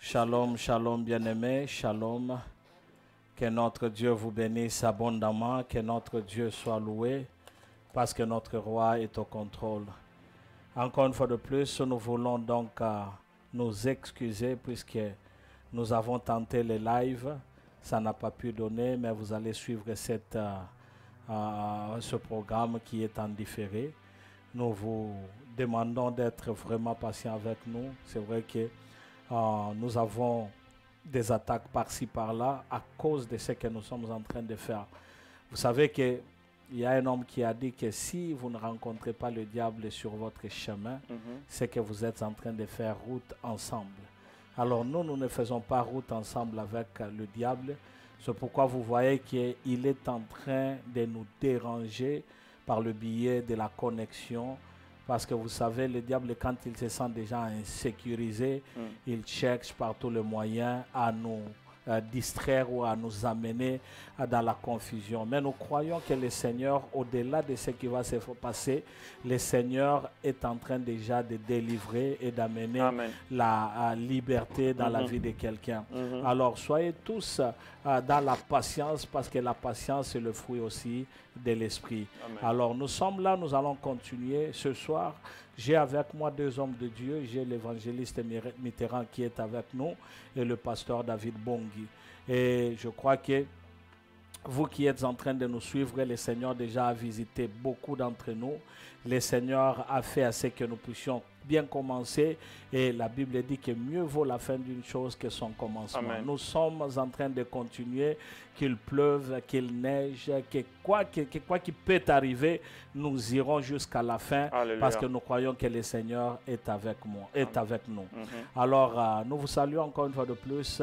Shalom, shalom bien-aimés, shalom. Que notre Dieu vous bénisse abondamment, que notre Dieu soit loué, parce que notre roi est au contrôle. Encore une fois de plus, nous voulons donc nous excuser puisque nous avons tenté les lives, ça n'a pas pu donner, mais vous allez suivre ce programme qui est en différé. Nous vous demandons d'être vraiment patient avec nous. C'est vrai que nous avons des attaques par-ci par-là à cause de ce que nous sommes en train de faire. Vous savez qu'il y a un homme qui a dit que si vous ne rencontrez pas le diable sur votre chemin, c'est que vous êtes en train de faire route ensemble. Alors nous ne faisons pas route ensemble avec le diable. C'est pourquoi vous voyez qu'il est en train de nous déranger par le biais de la connexion. Parce que vous savez, le diable, quand il se sent déjà insécurisé, il cherche par tous les moyens à nous distraire ou à nous amener dans la confusion. Mais nous croyons que le Seigneur, au-delà de ce qui va se passer, le Seigneur est en train déjà de délivrer et d'amener la liberté dans la vie de quelqu'un. Alors, soyez tous dans la patience, parce que la patience est le fruit aussi de l'esprit. Alors, nous sommes là, nous allons continuer. Ce soir, j'ai avec moi deux hommes de Dieu. J'ai l'évangéliste Mitterrand qui est avec nous et le pasteur David Bongui. Et je crois que vous qui êtes en train de nous suivre, le Seigneur déjà a visité beaucoup d'entre nous. Le Seigneur a fait à ce que nous puissions bien commencer. Et la Bible dit que mieux vaut la fin d'une chose que son commencement. Nous sommes en train de continuer, qu'il pleuve, qu'il neige, que quoi qui peut arriver, nous irons jusqu'à la fin. Alléluia. Parce que nous croyons que le Seigneur est avec nous. Alors, nous vous saluons encore une fois de plus.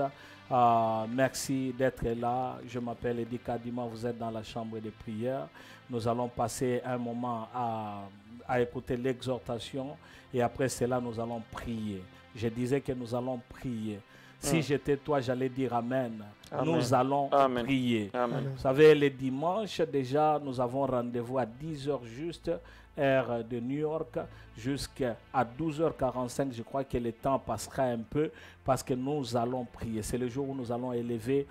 Merci d'être là. Je m'appelle Eddie Kadima, vous êtes dans la chambre de prière. Nous allons passer un moment à écouter l'exhortation et après cela nous allons prier. Je disais que nous allons prier. Si j'étais toi, j'allais dire Amen. Nous allons prier. Vous savez, les dimanches déjà, nous avons rendez-vous à 10h juste, heure de New York, jusqu'à 12h45. Je crois que le temps passera un peu parce que nous allons prier. C'est le jour où nous allons élever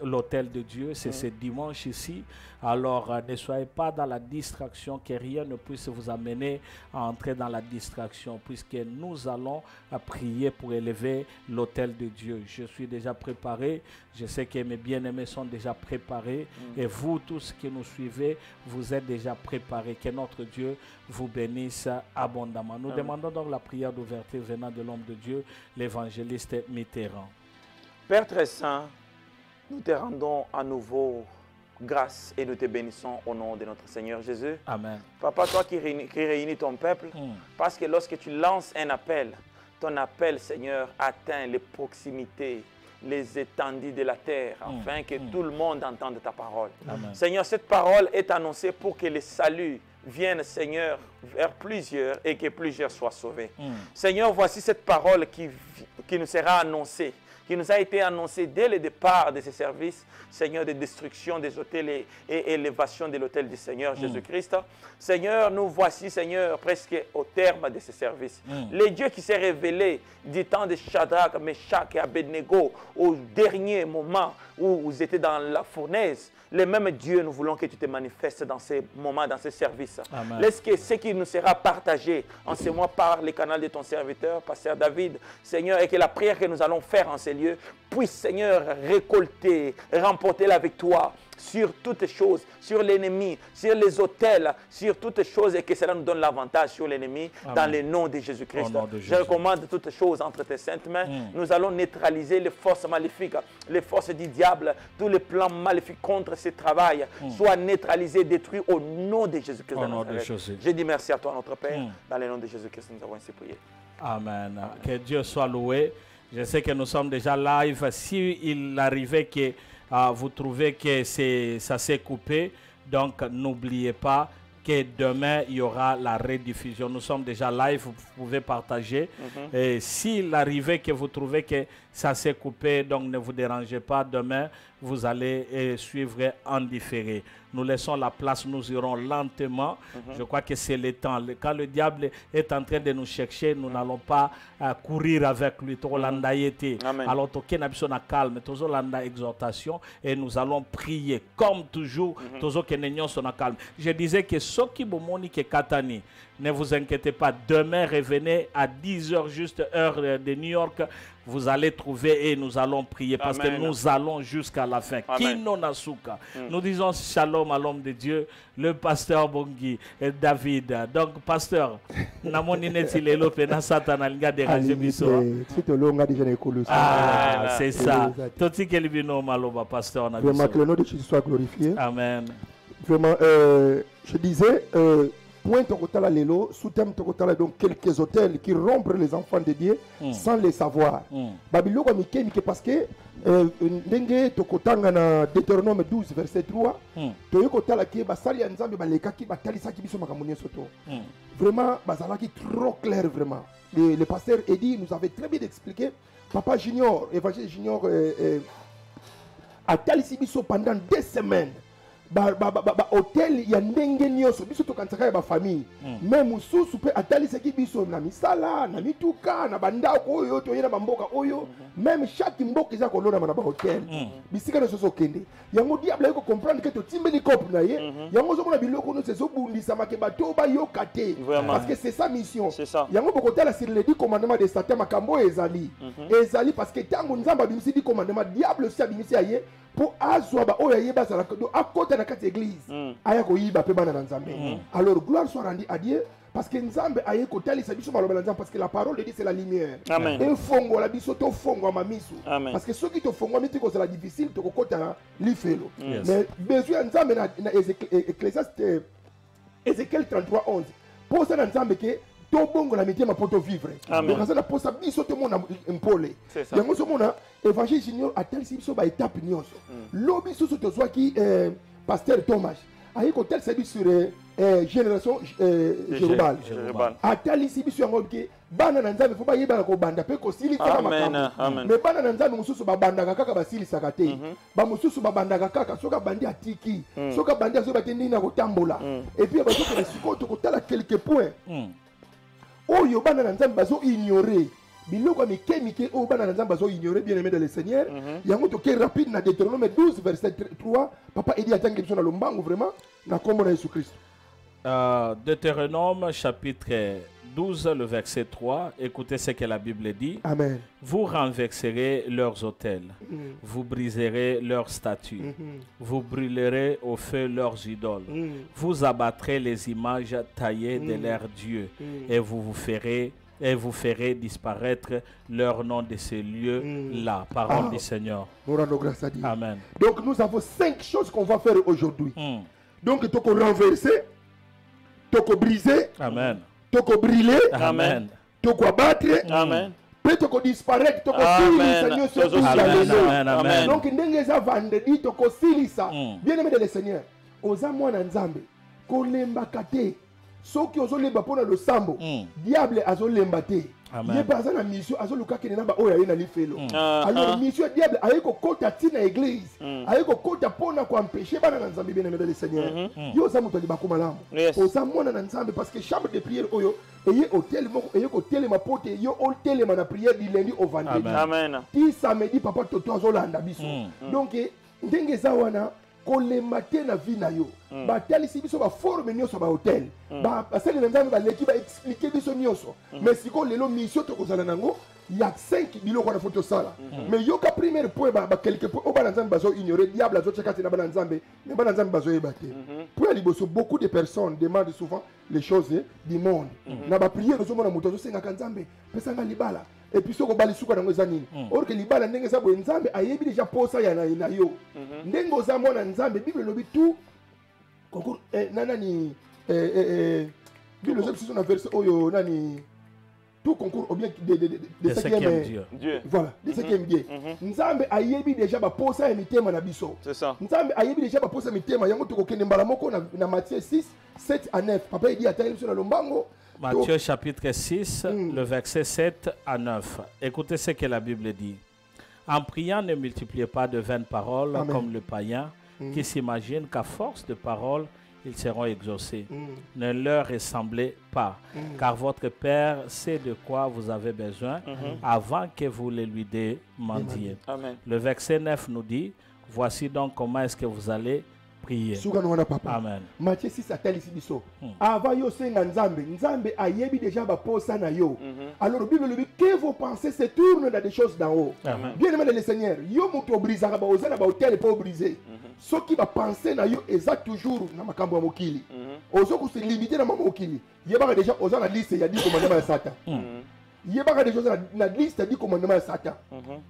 l'autel de Dieu. C'est ce dimanche ici. Alors, ne soyez pas dans la distraction, que rien ne puisse vous amener à entrer dans la distraction, puisque nous allons prier pour élever l'autel de Dieu. Je suis déjà préparé. Je sais que mes bien-aimés sont déjà préparés. Et vous, tous qui nous suivez, vous êtes déjà préparés. Que notre Dieu vous bénisse abondamment. Nous demandons donc la prière d'ouverture venant de l'homme de Dieu, l'évangéliste Mitterrand. Père très saint, nous te rendons à nouveau grâce et nous te bénissons au nom de notre Seigneur Jésus. Amen. Papa, toi qui réunis ton peuple, parce que lorsque tu lances un appel, ton appel, Seigneur, atteint les proximités, les étendues de la terre, afin que tout le monde entende ta parole. Amen. Seigneur, cette parole est annoncée pour que le salut vienne, Seigneur, vers plusieurs et que plusieurs soient sauvés. Seigneur, voici cette parole qui nous sera annoncée, qui nous a été annoncée dès le départ de ce service, Seigneur, de destruction des hôtels et élévation de l'autel du Seigneur Jésus-Christ. Seigneur, nous voici, Seigneur, presque au terme de ce service. Le Dieu qui s'est révélé du temps de Shadrach, Meshach et Abednego, au dernier moment où vous étiez dans la fournaise, le même Dieu, nous voulons que tu te manifestes dans ces moments, dans ces services. Laisse que ce qui nous sera partagé en ce mois par les canaux de ton serviteur, Pasteur David, Seigneur, et que la prière que nous allons faire en ces lieux puisse, Seigneur, récolter, remporter la victoire sur toutes choses, sur l'ennemi, sur les autels, sur toutes choses, et que cela nous donne l'avantage sur l'ennemi dans le nom de Jésus-Christ. Je recommande toutes choses entre tes saintes mains. Nous allons neutraliser les forces maléfiques, les forces du diable, tous les plans maléfiques contre ce travail, soient neutralisés, détruits au nom de Jésus-Christ. Je dis merci à toi, notre Père, dans le nom de Jésus-Christ, nous avons ainsi prié. Amen. Que Dieu soit loué. Je sais que nous sommes déjà live. S'il arrivait que vous trouvez que ça s'est coupé, donc n'oubliez pas que demain il y aura la rediffusion. Nous sommes déjà live, vous pouvez partager. Et s'il arrivait que vous trouvez que ça s'est coupé, donc ne vous dérangez pas, demain vous allez suivre en différé. nous laissons la place, nous irons lentement. Je crois que c'est le temps. Quand le diable est en train de nous chercher, nous n'allons pas courir avec lui. Alors, calme, exhortation, et nous allons prier comme toujours. Calme. Je disais que ceux qui Katani, ne vous inquiétez pas, demain revenez à 10h juste heure de New York, vous allez trouver et nous allons prier parce que nous allons jusqu'à la fin. Kino Nasuka. Nous disons shalom à l'homme de Dieu, le pasteur Bongui et David. Donc, pasteur, c'est ça. Toti kelibino maloba, pasteur. Vraiment, que le nom de Jésus soit glorifié. Amen. Vraiment, je disais, point Tokotala Lelo, sous-thème Tokotala, donc quelques hôtels qui rompent les enfants de Dieu sans les savoir. Babylone, parce que Ndenge Tokotanga na Deutéronome 12, verset 3, Toyokotala ki basali ya nzambe baleka ki batalisa ki biso makamunye soto. Vraiment, bazala qui trop clair, vraiment. Le pasteur Eddie nous avait très bien expliqué. Papa Junior, Évangile Junior, a talisi biso pendant 2 semaines. Hôtel ya ndenge nyonso biso tokansaka ya ba famille même mususu pe atalisaki biso na misala na mituka na bandako oyo toyena bamboka oyo même chaque mboka eza kolona na ba hôtel bisika nyonso kende yango diable ko comprendre que to timbeli cop na ye yango zo mona biloko no sezo bundisa make bato ba yokate parce que c'est sa mission yango bokotala sur les 10 commandements de Satan makambo ezali parce que tango nzamba bimisi 10 commandements diable aussi abimisi aye pour azwa ba oya yeba sala do akota na kati église aya ko yiba pe bana na nzambe. Alors gloire soit rendue à Dieu parce que nzambe aye ko talisa biso maloba na nzambe parce que la parole de Dieu c'est la lumière. Et fongo la biso to fongo mamisu parce que ceux qui te fongo miti ko c'est la difficile to kokota lifelo. Mais besoin nzambe na Ecclésiaste Ézéchiel 33:11 pour ça nzambe ke to bongo la mitema poto vivre. Donc ça na posa biso to mona impole. Yango so mona Évangile Junior a tel biso ba étape nyonso. Lobi so to zwa ki pasteur Thomas ayi ko tel service sur génération Jérubal. A tel biso yango ke bana na nzambe fo ba yeba ko banda pe ko silisa makamo. Mais bana na nzambe mususu ba banda kaka ba silisa kate. Ba mususu ba banda kaka soka bandi atiki. Soka bandi azoba tendi na ko tambola. Et puis ba soka siko to ko tala quelques points. Oyo bana na nzambe bazo ignorer biloko mikemike oyo bana na nzambe bazo ignorer bien aimé dans le Seigneur yango toke rapide na Deutéronome 12 verset 3 papa Eddie atangi biso na lombango vraiment na kombo na Jésus Christ. Deutéronome chapitre 12 le verset 3, écoutez ce que la Bible dit. Amen. Vous renverserez leurs autels, vous briserez leurs statues, vous brûlerez au feu leurs idoles, vous abattrez les images taillées de leurs dieux, et vous ferez disparaître leur nom de ces lieux-là. Parole du Seigneur. Nous rendons grâce à Dieu. Amen. Donc nous avons 5 choses qu'on va faire aujourd'hui. Donc il faut renverser, il faut briser, amen. Toko brûler, amen. Toko abattre, amen. Peut toko disparaître, toko silisa, amen. Donc ndenge za vendredi toko silisa. Bien aimé de le Seigneur, oza mwana nzambe, kolemba kate, soki ozolemba pona lo sambo, diable azolemba te. Ye baza na mission azoluka kene na ba oya ye na lifelo. Alors mission diable ayeko kota tina église, ayeko kota pona ko empêcher bana na nzambe bien aimé de le Seigneur. Yo za muto libako malamu. Oza mwana na nzambe parce que chambre de prière oyo eye hôtel moko eye ko telema pote yo hôtel ma na prière du lundi au vendredi. Amen. Ti samedi papa toto azolanda biso. Donc ndenge za wana kolemba te na vie na yo batalisi biso baforme nyonso ba hôtel basali na nzambe baleki baexplike biso nyonso mais siko lelo mission tokozala nango ya 5 biloko na foto sala mais yoka premier point ba quelque point o bana nzambe bazo ignorer diable azo chekati na bana nzambe mais bana nzambe bazo yebate pour liboso beaucoup de personnes demandent souvent les choses du monde na ba prière zo mona muto zo senga nzambe pesa nga libala et puis soko bali suka nango zanini or que libala ndenge za bo nzambe ayebi déjà posa ya na yo ndenge oza mona nzambe bible lobi tout concours nanani bible zo biso na verset oyo nani tout concours au bien de cinquième Dieu. Voilà, de cinquième Dieu. Nzambe ayebi déjà ba posa ya mitema na biso. C'est ça. Nzambe ayebi déjà ba posa mitema yango to kokende mbala moko na Matthieu 6 7 à 9. Papa dit atayeli sur la lombango. Matthieu chapitre 6, le verset 7 à 9. Écoutez ce que la Bible dit. En priant, ne multipliez pas de vaines paroles comme le païen, qui s'imaginent qu'à force de paroles, ils seront exaucés. Ne leur ressemblez pas, car votre Père sait de quoi vous avez besoin avant que vous le lui demandiez. Amen. Le verset 9 nous dit, voici donc comment est-ce que vous allez prier. Amen. Matthieu 6 atalisi biso. Avant yo senga nzambe, nzambe ayebi déjà ba posa na yo. Alors Bible dit que vos pensées se tournent dans des choses d'en haut. Bien aimé le Seigneur, yo muto brisaka ba ozana ba hôtel pour briser. Ce qui va penser na yo exact toujours na makambo ya mokili. Ozo ko se limiter na mokili. Yeba déjà ozana liste ya 10 commandements ya Satan. Yeba déjà na liste ya 10 commandements ya Satan.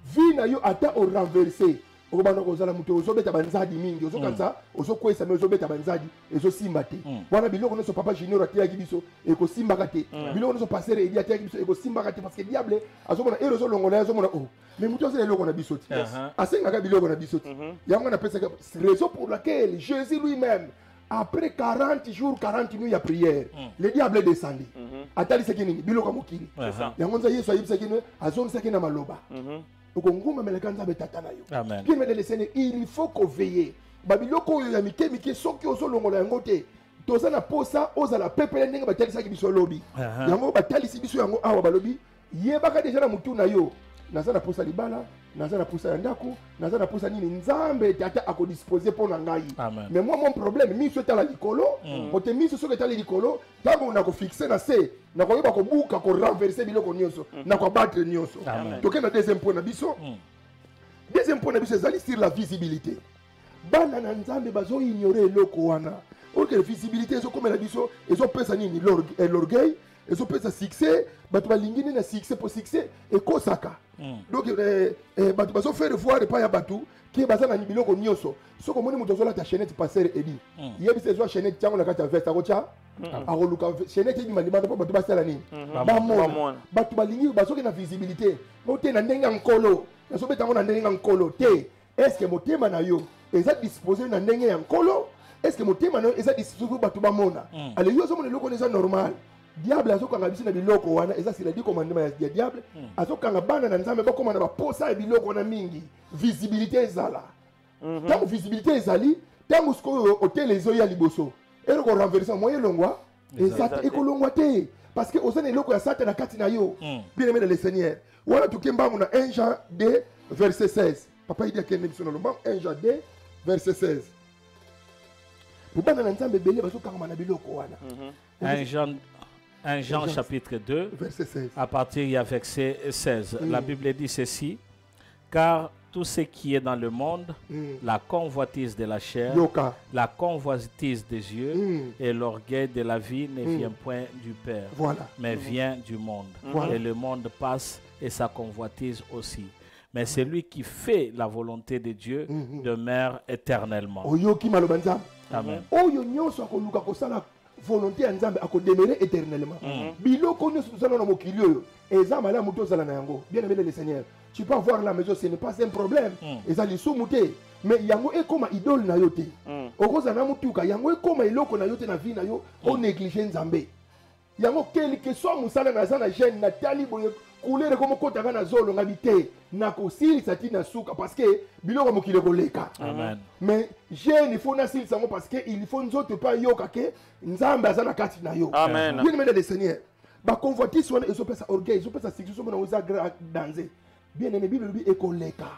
Vi na yo ata au renverser. Obana kozala muto ozobeta banzadi mingi ozokanza ozokwesa me ozobeta banzadi ezosimba te wana biloko nyonso papa junior ateyaki biso ekosimbaka te biloko nyonso passer edi ateyaki biso ekosimbaka te parce que diable azomona ero ezolongola ye azomona o mais muto azala eloko na biso te asengaka biloko na biso te yango napesaka raison pour laquelle Jésus lui-même après 40 jours 40 nuits ya prière le diable est descendu atalisaki nini biloko ya mokili yango nza Yesu ayebisaki azongisaki na maloba. Amen. Il faut qu'on veille. Babiloko ya mike mike soki ozolongola yango te. Toza na posa ozala pepele ndenge batalisa ki biso lobi. Yango batalisi biso yango awa balobi. Yebaka deja na mutu na yo. Naza na posa libala, naza na posa ya ndako, naza na posa nini nzambe tata ako disposer pour ngai. Mais moi mon problème mi so tala likolo, pote mi so tala likolo, tango na ko fixer na se, na ko yeba ko buka ko renverser biloko nyonso, na ko battre nyonso. Donc na deuxième point na biso. Deuxième point na biso ezali sur la visibilité. Bana na nzambe bazo ignorer eloko wana. Ok, la visibilité ezo comme la biso, ezo pesa nini l'orgueil, ezo pesa succès, batu balingi na succès pour succès et kosaka. Donc batu bazo faire voir pas ya batu qui baza na biloko nyonso. So ko moni muto zola ta chaînette passer edi. Yebi se zo chaînette tiango na kata veste akocha. Aroluka chaînette ni mandima po batu basala nini. Bamona. Batu balingi bazo ke na visibilité. Mote na ndenga nkolo. Naso betango na ndenga nkolo te. Est-ce que motema na yo eza disposé na ndenge ya nkolo? Est-ce que motema na yo eza disposé batu bamona? Ale yo zo mona loko neza normal. Diable azokanga biso na biloko wana eza sila di commandement ya diable azokanga bana na nzambe bakoma na baposa ya biloko na mingi visibilité ezala tango visibilité ezali tango sikoyo hotel ezo ya liboso ero ko renverser moyen longwa ezata ekolongwa te parce que ozana eloko ya sata na kati na yo bien aimé le Seigneur wana tukembango na 1 Jean 2 verset 16 papa il dit que biso na lomba 1 Jean 2 verset 16 pour bana na nzambe belé bazokanga na biloko wana 1 Jean chapitre 2, verset 16. À partir du verset 16, la Bible dit ceci, car tout ce qui est dans le monde, la convoitise de la chair, la convoitise des yeux et l'orgueil de la vie ne vient point du Père, mais vient du monde. Et le monde passe et sa convoitise aussi. Mais celui qui fait la volonté de Dieu demeure éternellement. Amen. Volonté ya nzambe akodemere éternellement. Biloko nyonso tozala na mokili oyo eza mala muto ozala na yango. Bien aimé le Seigneur, tu peux avoir la maison, ce n'est pas un problème. Eza lisumu te, mais yango ekoma idole na yo te. Okoza na mutuka yango ekoma iloko na yo te na vie na yo o négliger nzambe. Yango quelque soit musala na zana jeune na tali boye couleur comme kotaka na zolo ngabite na kosilisa ti na suka parce que biloko mokili koleka. Amen. Mais jeune il faut na silisa ngo parce que il faut nzoto pas yoka ke nzambe azana kati na yo. Amen. Bien aimé le Seigneur. Ba convoitise wana ezopesa orgueil, ezopesa succès mona oza danser. Bien aimé Bible bi ekoleka.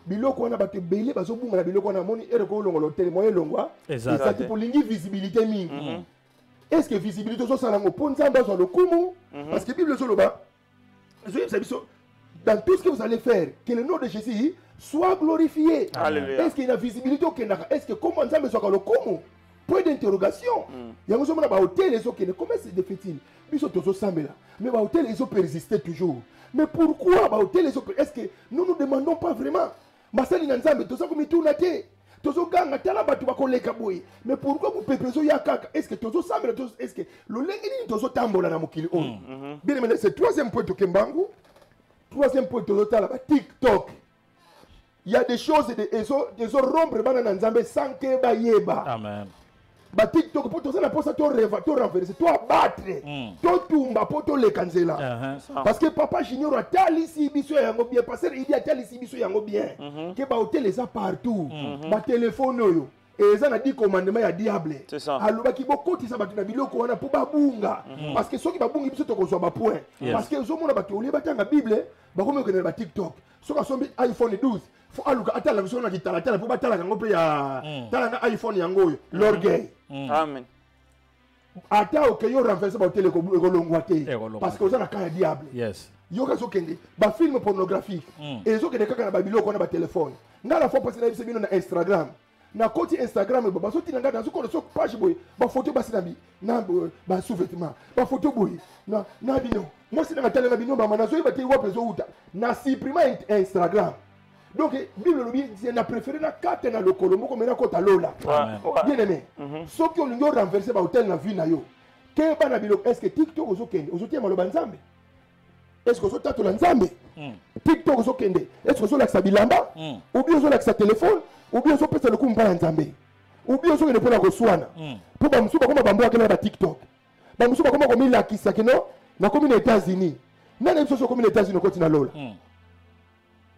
Biloko wana bato belé bazobunga na biloko wana moni ere ko longolo tele moyen longwa. Ça qui pour lingi visibilité mingi. Est-ce que visibilité zo sala ngo ponza mbazo le kumu parce que Bible zoloba dans tout ce que vous allez faire, que le nom de Jésus soit glorifié. Alléluia. Est-ce qu'il y a une visibilité au Kenya? Est-ce que comment ça me soit le comment? Point d'interrogation. Il y a un moment où hôtel les autres comment c'est défait-il? Ils sont tous ensemble là. Mais hôtel les autres persister toujours. Mais pourquoi hôtel les autres? Est-ce que nous nous demandons pas vraiment? Masali nanzambe tout ça comme tout naté. Tozo ganga tala batu bakoleka boy. Mais pourquoi vous pepezo ya kaka? Est-ce que tozo sambe est-ce que le lengini tozo tambola na mokili on? Bien aimé, c'est troisième point to Kembangu. Troisième point tozo tala ba TikTok. Il y a des choses des rompre bana na nzambe sans que ba yeba. Amen. ba TikTok pour tout ça na posa to renverser to abattre to tumba pour to le canzela parce que papa junior a tali si biso yango bien parce que il a tali si biso yango bien que ba hôtel les a partout ba téléphone yo et ça na dit commandement ya diable aloba ki bokoti sa batu na biloko wana pour babunga parce que ceux qui babunga biso to kozwa ba point parce que zo mona batu oli batanga bible ba komi ko na ba TikTok so ka sombi iPhone 12 faut aluka atala biso na kitala tala pour batala kango pe ya tala na iPhone yango yo l'orgueil amen ata okeyo renverser ba hôtel ko longwa te parce que ozana ka ya diable yes yo ka so kende ba film pornographique et zo kende kaka na ba biloko na ba téléphone ngala fois passer na biso bino na Instagram na koti Instagram baba so tinanga na so ko so page boy ba photo ba sinabi na ba sous-vêtement ba photo boy na bino moi c'est na tele na bino ba mana so ba te wa peso uta na supprimer Instagram donc bible lobi na préféré na carte na lokolo moko mena kota lola bien aimé so ki olingo renverser ba hôtel na vie na yo ke ba na biloko est-ce que TikTok ozo kende ozo tia maloba nzambe est-ce que ozo tatola nzambe TikTok ozo kende est-ce que ozo laksa bilamba ou bien ozo laksa téléphone ou bien so pesa le coup mpala nzambe ou bien so ne pona ko swana po ba musuba koma bambo akela ba TikTok ba musuba koma ko mila kisa kino na komi na États-Unis na na so komi na États-Unis ko tina lola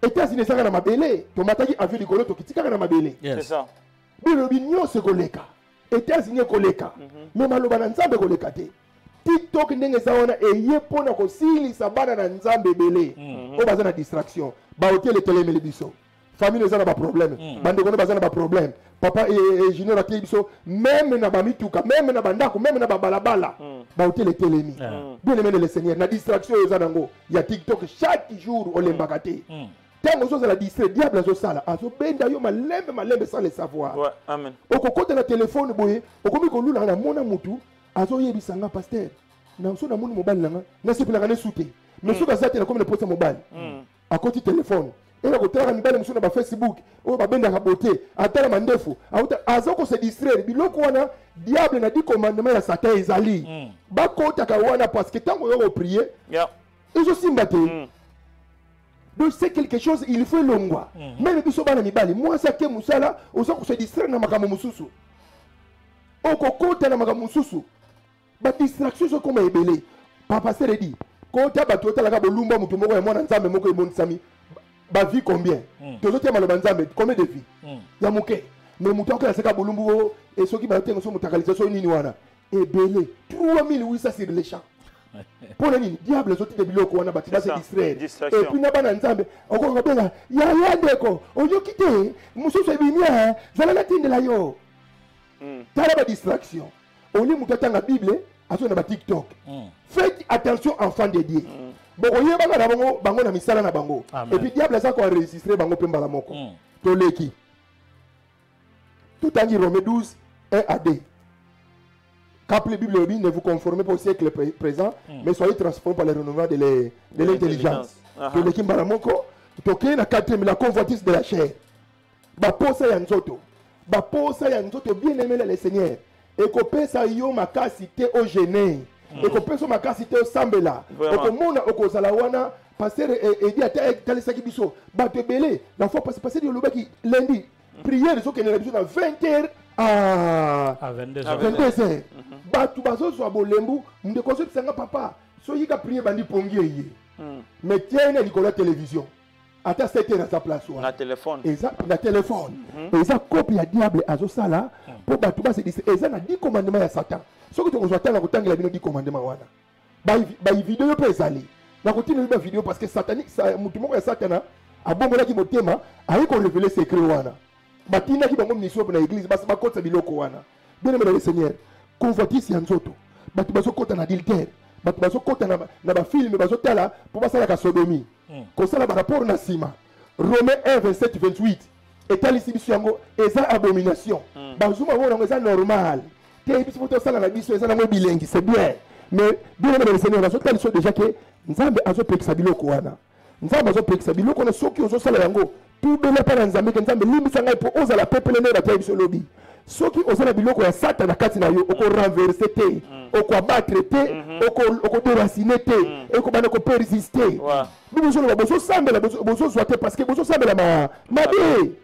États-Unis sanga na mabele to mataki avion likolo to kitika na mabele c'est ça bilo binyo se koleka États-Unis koleka mais maloba na nzambe koleka te TikTok ndenge zaona eye pona ko silisa bana na nzambe belé o baza na distraction ba hotel telemele biso famille ezana ba problème bande kono bazana ba problème papa et junior a biso même na ba mituka même na bandako même na ba balabala ba hotel telemi bien aimé le Seigneur na distraction ezana ngo ya TikTok chaque jour o lembaka te tango zo la distrait diable zo sala azo benda yo malembe sans le savoir ouais amen okokota na téléphone boye okomi ko lula na mona mutu azo yebisanga pasteur na so na moni mobile nanga na sepela kana souté mais so ka zate na comme le poste mobile à côté téléphone et la kotala mibale musu na ba Facebook o ba benda ka beauté atala mandefu auta azoko se distraire biloko wana diable na di commandement ya Satan ezali ba kota ka wana parce que tango yo prier ezo simba te donc c'est quelque chose il faut longwa même biso bana mibale moi ça ke musala ozoko se distraire na makambo mususu okokota na makambo mususu ba distraction so comme ebele papa sere dit kota ba tota la ka bolumba mutu moko ya mwana nzambe moko ebonisami ba vie combien tozo tia maloba nzambe combien de vie ya muke mais mutu akala seka bolumbu et soki ba tengo so mutakalisation nini wana ebele 3800 sur les champs pour nini diable zo tite biloko wana batida se distraire et puis na bana nzambe okoko benga ya ndeko oyo kite mususu ebimia zala na tinde la yo tala ba distraction oli mutu atanga bible aso na ba TikTok faites attention enfants de Dieu bon oye banga na bango na misala na bango et puis diable ça ko enregistrer bango pe mbala moko to leki tout en Romains 12 1 à 2 quand la Bible dit ne vous conformez pas au siècle présent mais soyez transformés par le renouvellement de l'intelligence to leki mbala moko to ke na 4e la convoitise de la chair ba posa ya nzoto bien aimé le Seigneur et ko pesa yo makasi te o gêné et ko pesa makasi te o sambela ko mona okozala wana passer et dit ata talisa ki biso ba te belé la fois passer de lobaki lundi prière so que na biso na 20h à 22h ba tu bazo so bolembu mde ko so tsanga papa so yika prier bandi pongi yé mais tiens Nicolas télévision ata c'était dans sa place na téléphone et ça na téléphone et ça copie ya diable azo sala pour batu ba se dit et ça na 10 commandements ya Satan so que tu kozwa tanga kotangela bino 10 commandements wana ba vidéo yo pesali na kotina ba vidéo parce que satanique ça mutu moko ya Satana abongola ki motema ayi ko révéler secret wana batina ki bango mission na église basi ba kotsa biloko wana bien aimé le Seigneur convoitise ya nzoto batu baso kota na adultère batu baso kota na ba film baso tala pour basala ka sodomie ko sala ba rapport na sima Romains 1 27 28 etalisi biso yango eza abomination bazuma wona ngo eza normal te biso to sala na biso eza na bilengi c'est bien mais bien aimé le Seigneur baso taliso déjà que nzambe azo pekisa biloko wana nzambe azo pekisa biloko na soki ozo sala yango tout bela pa na nzambe ke nzambe limbisa ngai po ozala pepele ne batay biso lobi soki ozala biloko ya Satan na kati na yo oko renverser te oko abattre te oko déraciner te oko bana ko persister biso lo boso sambela boso zwate parce que boso sambela mabe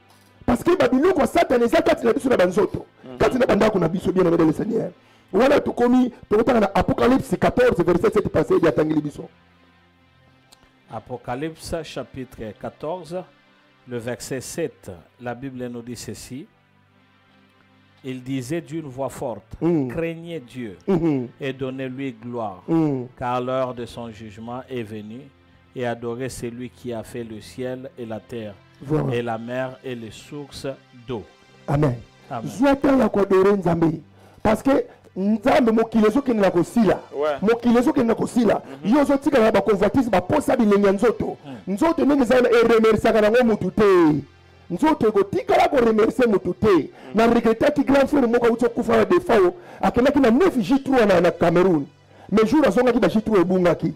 parce que Babylone ko Satan eza kati na biso na banzoto kati na bandako na biso bien aimé le Seigneur. Voilà tout comme dans Apocalypse 14 verset 7 passé il y a tangeli biso. Apocalypse chapitre 14 le verset 7, la Bible nous dit ceci. Il disait d'une voix forte, craignez Dieu et donnez-lui gloire, car l'heure de son jugement est venue, et adorez celui qui a fait le ciel et la terre, et la mer et les sources d'eau. Amen. Parce que nzambe mokili sokende na kosila mokili sokende na kosila yo zotika na ba convoitise ba posa bilenge nzoto nzoto ndenge za remerciaka nango mutu te nzoto kotikala ko remercier mutu te na regrettaki grand frère moko uto kufa na defao akenaki na 9 J3 na Cameroun mais jour azongaki ba J3 ebungaki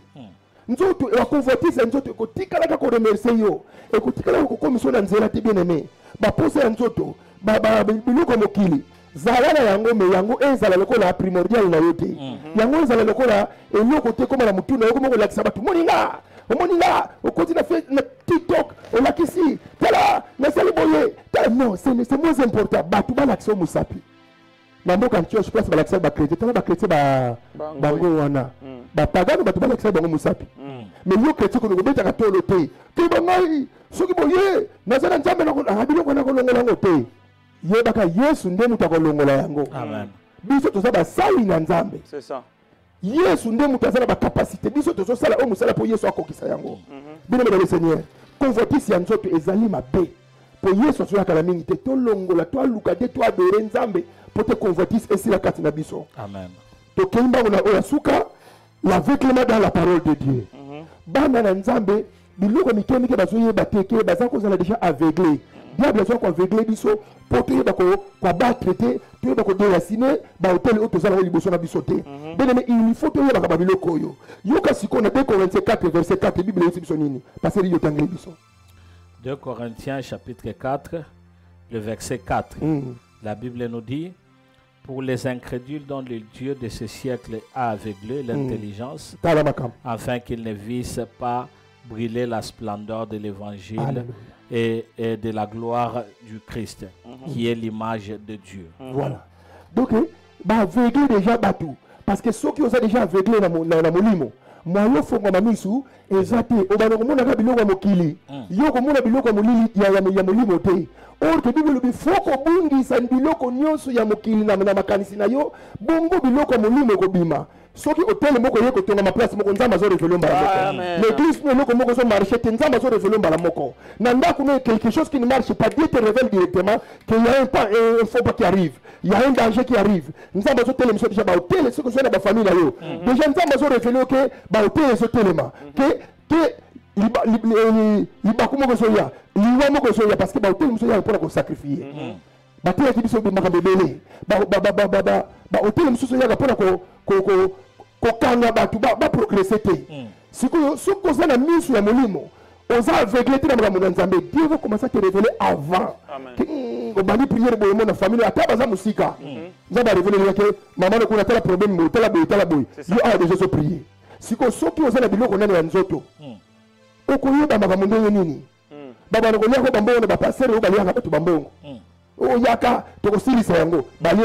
nzoto ba convoitise nzoto kotikala ko remercier yo e kotikala ko komisio na nzela te bien aimé ba posa nzoto ba biloko mokili zalala yango me yango ezala lokola primordial na yote yango ezala lokola eloko te koma na mutu na yoko moko lakisa batu moninga okoti na fait na TikTok olakisi tala na saliboye non c'est moins important batu ba lakisa musapi na mboka ntio je place ba lakisa ba chrétien tala ba chrétien ba bango wana ba pagano batu ba lakisa bango musapi mais yo chrétien ko ngobeta ka tolo te ke bangai soki boye na zana nzambe na ko biloko na ko longola ngote yebaka Yesu nde mutu akolongola yango. Amen. Biso toza basali na nzambe. C'est ça. Yesu nde mutu azala ba capacité biso tozosala o musala po Yesu akokisa yango. Bien aimé le Seigneur, convoitise ya nzoto ezali mabe. Po Yesu asolaka la mingi te to longola to aluka te to adore nzambe po te convoitise esila kati na biso. Amen. To kemba na oya suka l'aveuglement dans la parole de Dieu. Bana na nzambe biloko mikemi ke bazoyeba te ke bazako zala déjà aveuglé. Diable a besoin aveuglé biso pour que ba battre te to ba ko déraciner ba hôtel auto zala liboso na biso te. Bien aimé, il faut to yeba ka biloko yo. Yo ka sikona 2 Corinthiens 4 verset 4 Bible yesi biso nini parce que yo tangeli biso. 2 Corinthiens chapitre 4 le verset 4. La Bible nous dit pour les incrédules dont le Dieu de ce siècle a aveuglé l'intelligence afin qu'ils ne vissent pas briller la splendeur de l'évangile et de la gloire du Christ, qui est l'image de Dieu. Voilà. Donc, bah aveuglé déjà batou. Parce que ceux qui ont déjà aveuglé na molimo, moi yo fo ngoma misu ezate obana komona ka biloko mokili. Yo komona biloko molili ya molimo te. Or que Bible bi foko bungisa biloko nyonso ya mokili na makanisi na yo, bongo biloko molimo ko bima. Soki hôtel moko yeko tonga ma place moko nzamba zo révéler mbala moko. L'église no loko moko zo marcher nzamba zo révéler mbala moko. Nanda kuno quelque chose qui ne marche pas, Dieu te révèle directement qu'il y a un faux pas qui arrive. Il y a un danger qui arrive. Nzamba zo télé déjà ba hôtel ce que soit na famille na yo. Déjà nzamba zo révéler que ba hôtel zo téléma que liba kumo zo ya. Liwa moko zo ya parce que ba hôtel zo ya pour ko sacrifier. Ba télé ki biso be makabebele. Ba hôtel zo ya pour ko kanga batu ba progresser te siko soko za na misu ya molimo oza aveuglé te na mona nzambe Dieu va commencer à te révéler avant que obandi prière boye mona famille ata baza musika nzambe révéler que maman ne kuna tala problème mo tala boy yo a déjà so prier siko soki oza na biloko nani ya nzoto okoyeba makambo ndenge nini baba ne konya ko bambongo ba passer o baliaka batu bambongo o yaka to ko silisa yango bali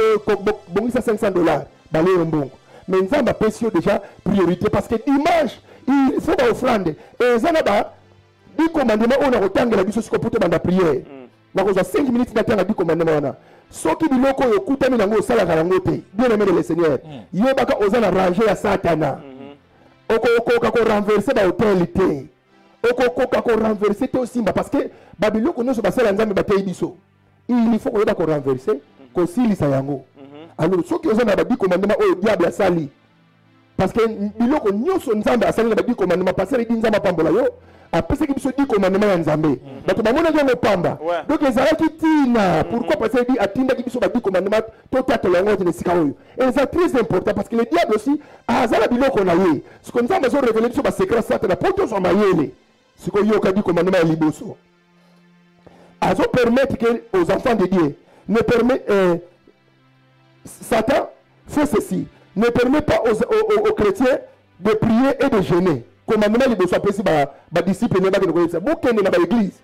bongisa $500 bali mbongo. Mais nous avons déjà priorité parce que dimanche, il faut pas offrande. Et ça n'a pas dit commandement, on a autant de la biso pour te demander prière. Nous avons 5 minutes d'attendre dit commandement. Ce qui dit loko yokuta mina ngo sala karangote. Bien aimé le Seigneur. Yebaka ozana ranger à Satana. Oko ko renverser ba autorité. Oko ko renverser te aussi parce que babiloko no so basala nzambe batay biso. Il faut ko renverser ko silisa yango. Alors ceux qui ont dit commandement au diable a sali parce que biloko nyonso nzambe asali na ba dit commandement parce que nzambe pambola yo après ce qui biso dit commandement ya nzambe bato bamona nzo pamba donc ezalaki tina pourquoi parce que dit atinda ki biso ba dit commandement to tato lango te sika oyo et c'est très important parce que le diable aussi azala biloko na ye ce que nzambe zo révéler biso ba secret satana pour to so mayele ce que yo ka dit commandement ya liboso azo permettre que aux enfants de Dieu ne permet Satan fait ceci, ne permet pas aux chrétiens de prier et de jeûner. Commandement il doit passer par disciples ne pas que nous connaissons. Beaucoup dans l'église,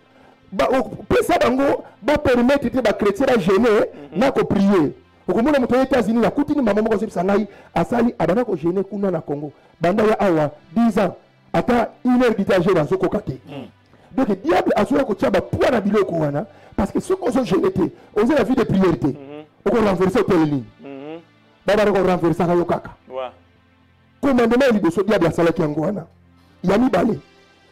pesa bango ba permettre te ba chrétien ba gêner na ko prier okomona moto aux États-Unis la kutini mama moko sepsa ngai asali abana ko gêner kuna na Congo banda ya awa 10 ans ata 1 heure d'itager dans soko kate donc le diable a soura ko tiaba poids na biloko wana parce que ce qu'on se gêner te on a la vie de priorité on ko renverser au télé baba ko renverser ka yokaka commandement liboso diable asala ki ngwana ya mibale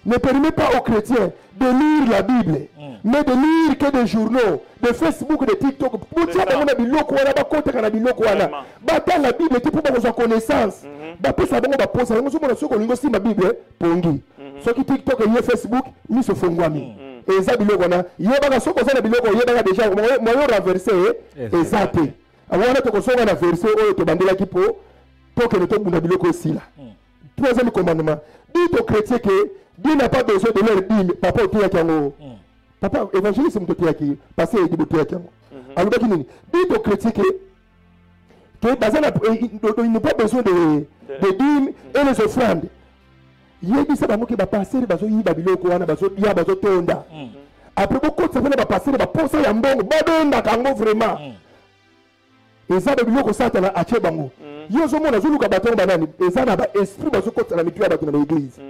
ne permet pas aux chrétiens de lire la Bible, mais de lire que des journaux, de Facebook, de TikTok. Pour ça, on a biloko wana ba kota kana biloko wana. Ba dans la Bible tu peux pas avoir connaissance. Ba pesa bango ba posa ngo somo na soko lingo si ma Bible pongi. So ki TikTok et Facebook ni se fongwami. Et ça biloko wana, yeba ka soko za na biloko yeba déjà moyo renverser exacté. Awana to ko songa na verset oyo to bandela ki po que ne to bunda biloko esila. Troisième commandement, dit aux chrétiens que Dieu n'a pas besoin de leur dire, papa, tu es papa, évangéliste, tu es passé et tu es alors, dit aux chrétiens que il n'a pas besoin de dîmes et les offrandes. Il a dit ça, que va passer, il va se tonda. Après beaucoup de ça, va passer, il va passer à Mbongo, Babenda, vraiment. Et ça, le biloko satana a tué bango. Yo zo mona zulu ka baton banani, et ça na ba esprit ba zo kota na mitu ya bato na l'église.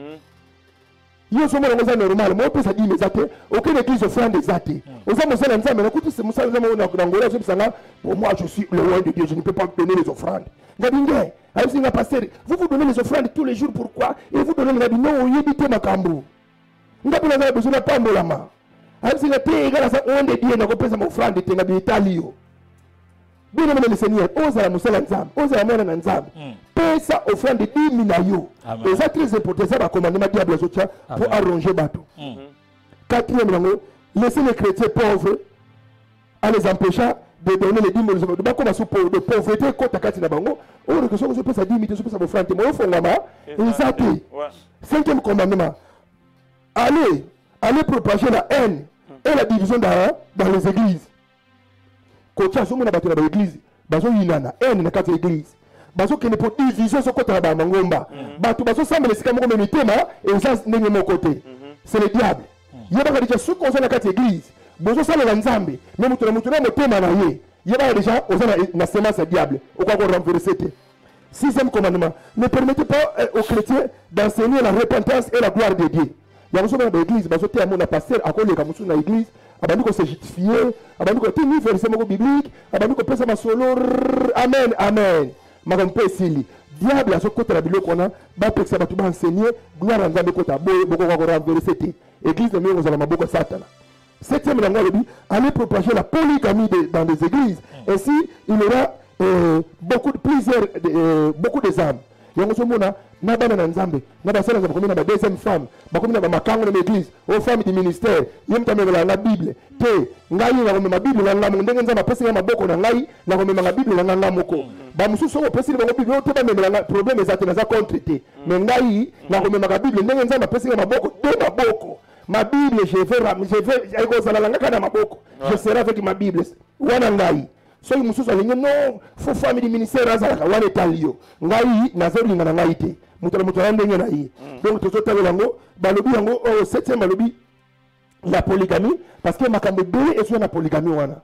Yo so mona ngoza normal, mo pesa di mezate, aucune église offrande exacte. Oza mo sala nzambe na kuti se musala nzambe na ngola so bisanga, pour moi je suis le roi de Dieu, je ne peux pas donner les offrandes. Ngabinge, ayi singa pasteur, vous donnez les offrandes tous les jours pourquoi? Et vous donnez ngabi non yebite makambo. Ngabina na besoin na pambolama. Ayi singa te egala sa onde Dieu na ko pesa mo offrande te ngabi italio. Bien aimé le Seigneur, oza la musala nzambe, oza la mwana na nzambe. Pesa offrande de 10 minayo. Et ça très important, ça va commander ma diable pour arranger bateau. Quatrième, laisser les chrétiens pauvres en les empêchant de donner les 10 000 euros. De pauvreté, quand tu as bango, on que ça se passe à 10 000, ça se passe à offrande. Mais au fond, cinquième commandement, allez propager la haine et la division dans les églises. Quand tu as dans l'église, bazo yinana haine na kati l'église. Bazo kene pour division so kota ba mangomba. Bato bazo sambele sika moko mitema et ça ndenge mon côté. C'est le diable. Yeba ka déjà sous konza na kati l'église. Bazo sala la nzambe, mais mutu na motema na ye. Yeba déjà ozana na semence à diable. Okwa ko renverser te. Sixième commandement, ne permettez pas aux chrétiens d'enseigner la repentance et la gloire de Dieu. Ya bazo na l'église, bazo te amona pasteur akole ka musu na l'église. Abandi ko se justifier, abandi ko tenir verset moko biblique, abandi ko pesa masolo. Amen, amen. Makampe sili. Diable aso kota la biloko na ba peksa batu ba enseigner gloire nzambe kota boye boko ko renverser te. Église de ozala maboko satana. Septième langage dit allez propager la polygamie dans les églises. Ainsi il y aura beaucoup des âmes. Yango somona na bana na nzambe na basala za bakomina ba deuxième femme bakomina ba makango na l'église aux femmes du ministère yemta mela la Bible te ngai na komema Bible na ngamo ndenge nzamba pesi ya maboko na ngai na komema na Bible na ngamoko ba mususu ko pesi ba Bible te ba mela problème ezate na za contre te mais ngai na komema ka Bible ndenge nzamba pesi ya maboko de maboko ma Bible je vais ego sala langa kana maboko je serai avec ma Bible wana ngai so yi mususu alinye no fo famille du ministère azalaka wana etalio ngai nazolinga na ngai te mutala mutala ndenge na yi donc tozotala yango balobi yango au 7e balobi la polygamie parce que makambo bele ezo na polygamie wana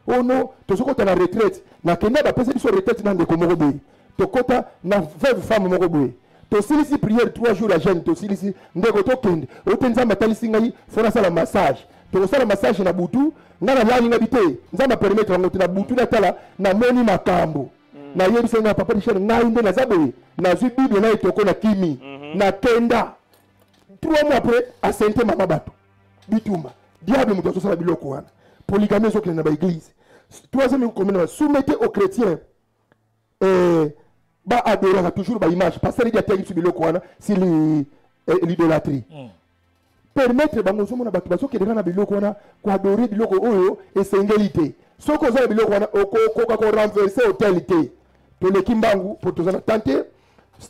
oh non tozokota na retraite na kenda ba pesa biso retraite na ndeko moko boye tokota na veuve femme moko boye tosilisi prière 3 jours la jeune tosilisi ndeko tokende otenza matalisi ngai fona sala massage tokosala massage na butu ngana lani ngabite nzamba permettre ngoto na butu na tala na moni makambo na yebisa na papa richard ngai nde na zabe na zu bible na etoko na kimi na kenda 3 mois après asente mama bato bitumba diable muto sala biloko wana polygamie zo kena na ba église. Troisième commandement, soumettez aux chrétiens ba adorer toujours ba image parce que il y a tellement de biloko wana c'est l'idolâtrie. Permettre bango somo na bato baso keleka na biloko wana ko adorer biloko oyo esengeli soko za biloko wana okoka ko renverser autorité to le kimbangu pour tozana tenter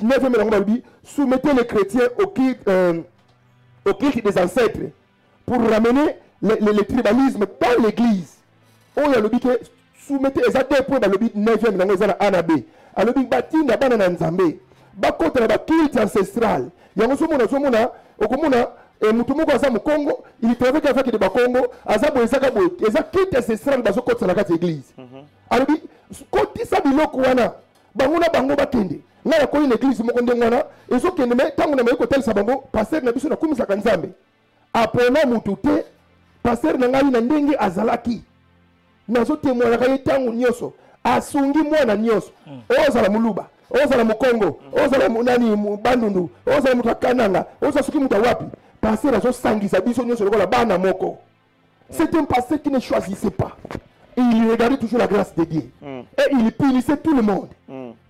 9e langue babi soumettez les chrétiens au culte des ancêtres pour ramener le tribalisme dans l'église. Oyo lobi ke soumettez exactement pour le 9e langue za na anabe alobi batinda bana na nzambe bakota na ba culte ancestral yango somo na okomona et mutumu ko aza mu Congo il travaille avec des Bakongo azabu ezaka boy eza quitte ancestral bazo kotsa la carte église alors koti sa biloko wana banguna bango bakende ngala ko une église moko ndengwana ezo kende me tangu na meko tel sa bango pasteur na biso na kumisa kanzambe apona mutu te pasteur na ngai na ndenge azalaki nazo témoigner ka tangu nyoso asungi mwana nyoso ozala muluba ozala mu Congo ozala munani mu Bandundu ozala mutu kananga ozala suki mutu wapi pasteur azo sangisa biso nyoso lokola bana moko. C'est un pasteur qui ne choisissait pas. Et il regardait toujours la grâce de Dieu. Et il punissait tout le monde.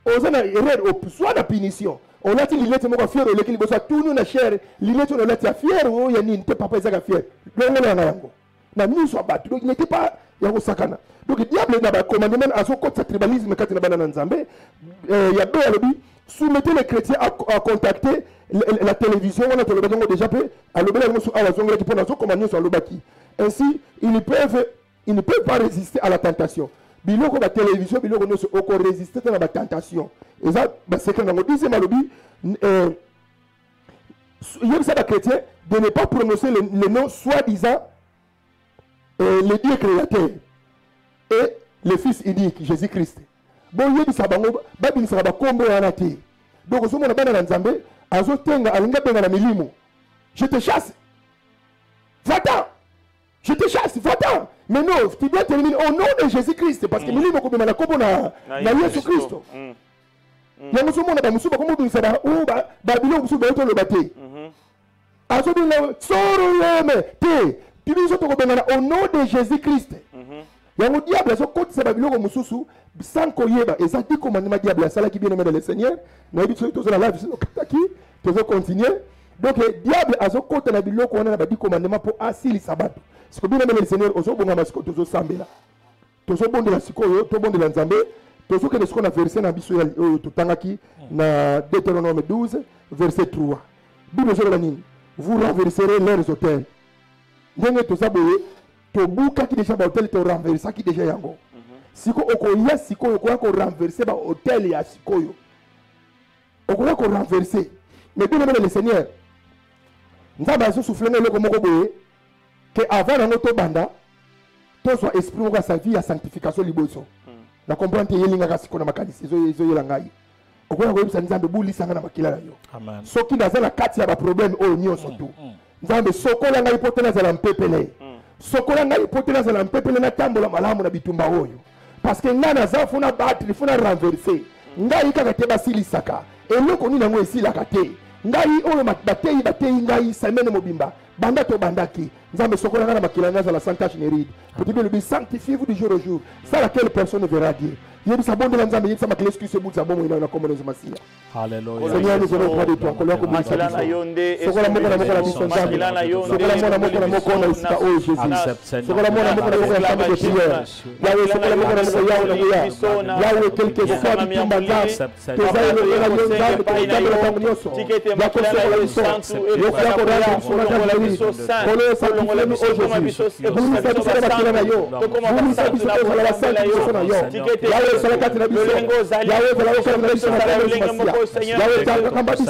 Ozana erreur soit la punition. On a dit il était moko fier le kili bosa tout nous na cher, il était on l'a fier ou ya ni n'était pas ezaka fier. Longo na yango. Na nous soit battu. Donc il n'était pas yango sakana. Donc le diable n'a pas commandé même à son côté tribalisme quand il na bana nzambe. Il y a deux alobi soumettez les chrétiens à contacter la télévision on a tolo bango déjà peu alobi la ngoso awa zongela ki pona so commandé sur lobaki. Ainsi ils ne peuvent pas résister à la tentation. Biloko la télévision biloko no se oko résister à la tentation. Et ça c'est que dans deuxième alobi il y a ça les chrétiens de ne pas prononcer le nom soi-disant le Dieu créateur et le Fils unique Jésus-Christ. Bon il y a ça bango babini ça ba kombo wana te. Donc so mona bana na nzambe azo tenga alinga benga na milimo. Je te chasse. Va-t'en. Je te chasse, va-t'en. Mais non, tu dois terminer au nom de Jésus-Christ. Parce que milimo ko bema na kombo na Yesu Kristo. Yango so mona ba musuba kombo bi sada o ba bilo musuba to le bate. Azo bi na soro yeme te. Tu dis to ko benga au nom de Jésus-Christ. Yango diable so kote sa ba bilo ko mususu sans koyeba et ça dit commandement diable ça là qui bien aimé le Seigneur. Na bi to la live so kataki, tu veux continuer. Donc le diable a so kote na bilo ko na ba dit commandement pour asili sabato. Ce que bien aimé le Seigneur ozo bonga masiko tozo sambela. Tozo bonde la sikoyo, to bonde la nzambe. Tozo que ce qu'on a versé na biso ya totangaki na Deutéronome 12 verset 3. Bible zo la nini? Vous renverserez leurs hôtels. Ndenge toza boye to buka ki déjà ba hôtel to renverser ki déjà yango. Siko okoya sikoyo ko renverser ba hôtel ya sikoyo. Okoya ko renverser. Mais bien aimé le Seigneur. Nzamba zo souffler le ko moko boye. Que avant la noto banda to soit esprit ko sa vie à sanctification liboso na comprendre yelinga ka sikona makanisi zo yelangai okoya ko yebisa nzambe bulisa nga na makila na yo amen soki nazala kati ya ba problème oyo nyonso tu nzambe sokola ngai potena zala mpepele sokola ngai potena zala mpepele na tambola malamu na bitumba oyo parce que nga naza funa battre funa renverser ngai kaka te basilisaka eloko nini nango esilaka te ngai oyo batei ngai semaine mobimba banda to bandaki nzambe sokola ngana makila za la santache neride petit bien le sanctifiez-vous du jour au jour ça laquelle personne verra Dieu yebisa bonde la nzambe yebisa makila excuse buza bomo ina na komono masia Alléluia Seigneur nous avons droit de toi kolwa ko makila na yonde sokola moko na biso nzambe makila na yonde sokola moko na moko na isika o Jésus sokola moko na moko na chambre de prière yawe sokola moko na moko yawe quelque soit bitumba nzambe tezaile na nzambe ko ndambe na nyoso makila na biso yofia ko rendre sur la vie kolo sa ngolemi o Jésus buri sa biso na makila na yo buri sa biso na la sainte biso na yo yawe sokola kati na biso yawe sokola ko na biso na Seigneur, la puissance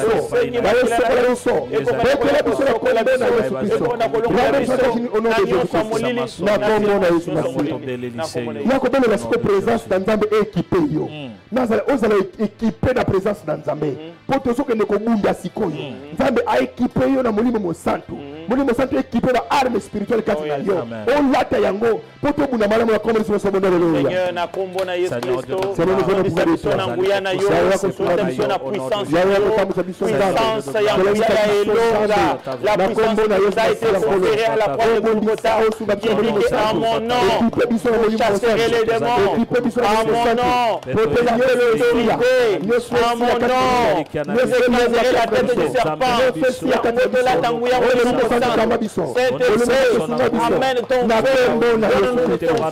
la puissance a été conférée à la croix de Golgotha qui dit en mon nom vous chasserez les démons en mon nom vous avez l'autorité en mon nom vous écraserez la tête du serpent amène ton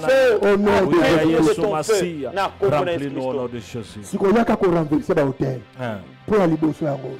feu au nom de Jésus. Pour la libération yango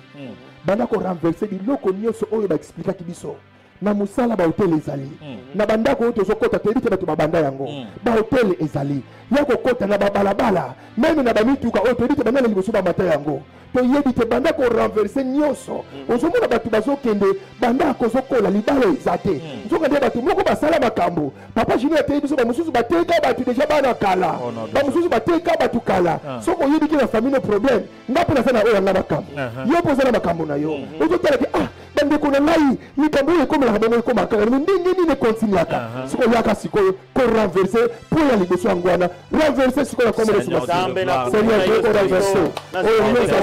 banda ko renverser biloko nyonso oyo ba expliquer ki biso na musala ba hotel ezali na bandako oto zokota toyebi te bato babanda yango ba hotel ezali ya kokota na babalabala meme na bamituka oyo toyebi te banda na liboso bamata yango toyebi te banda korenverse nyonso ozomona bato bazokende banda kozokola libala eza te nzoka nde bato moko basala makambo papa jini ateyi biso bamosusu bateka bato deja bana kala bamosusu bateka bato kala soki oyebiki na famille no problème nga mpe naza na oyo yanga makambo yo mpo oza na makambo na yo ozotalaki bandeko na ngai likambo oyo ekomelaka bongo ekomaka ndenge nini ekontinuaka soki oyaka sikoyo korenverse mpo ya liboso yango wana renverse sikoyo na kombo Seigneur korenverse oyo nyonso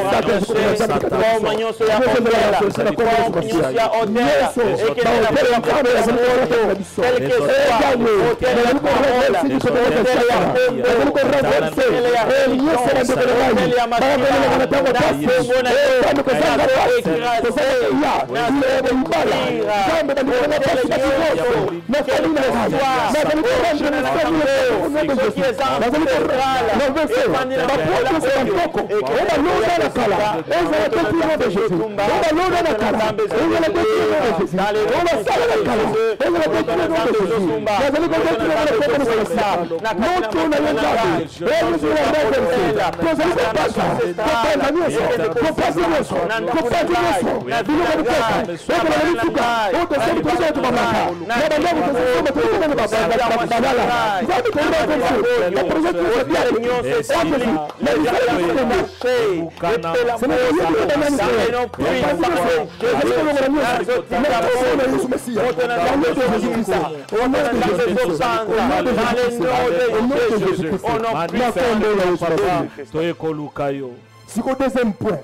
siko deuxième point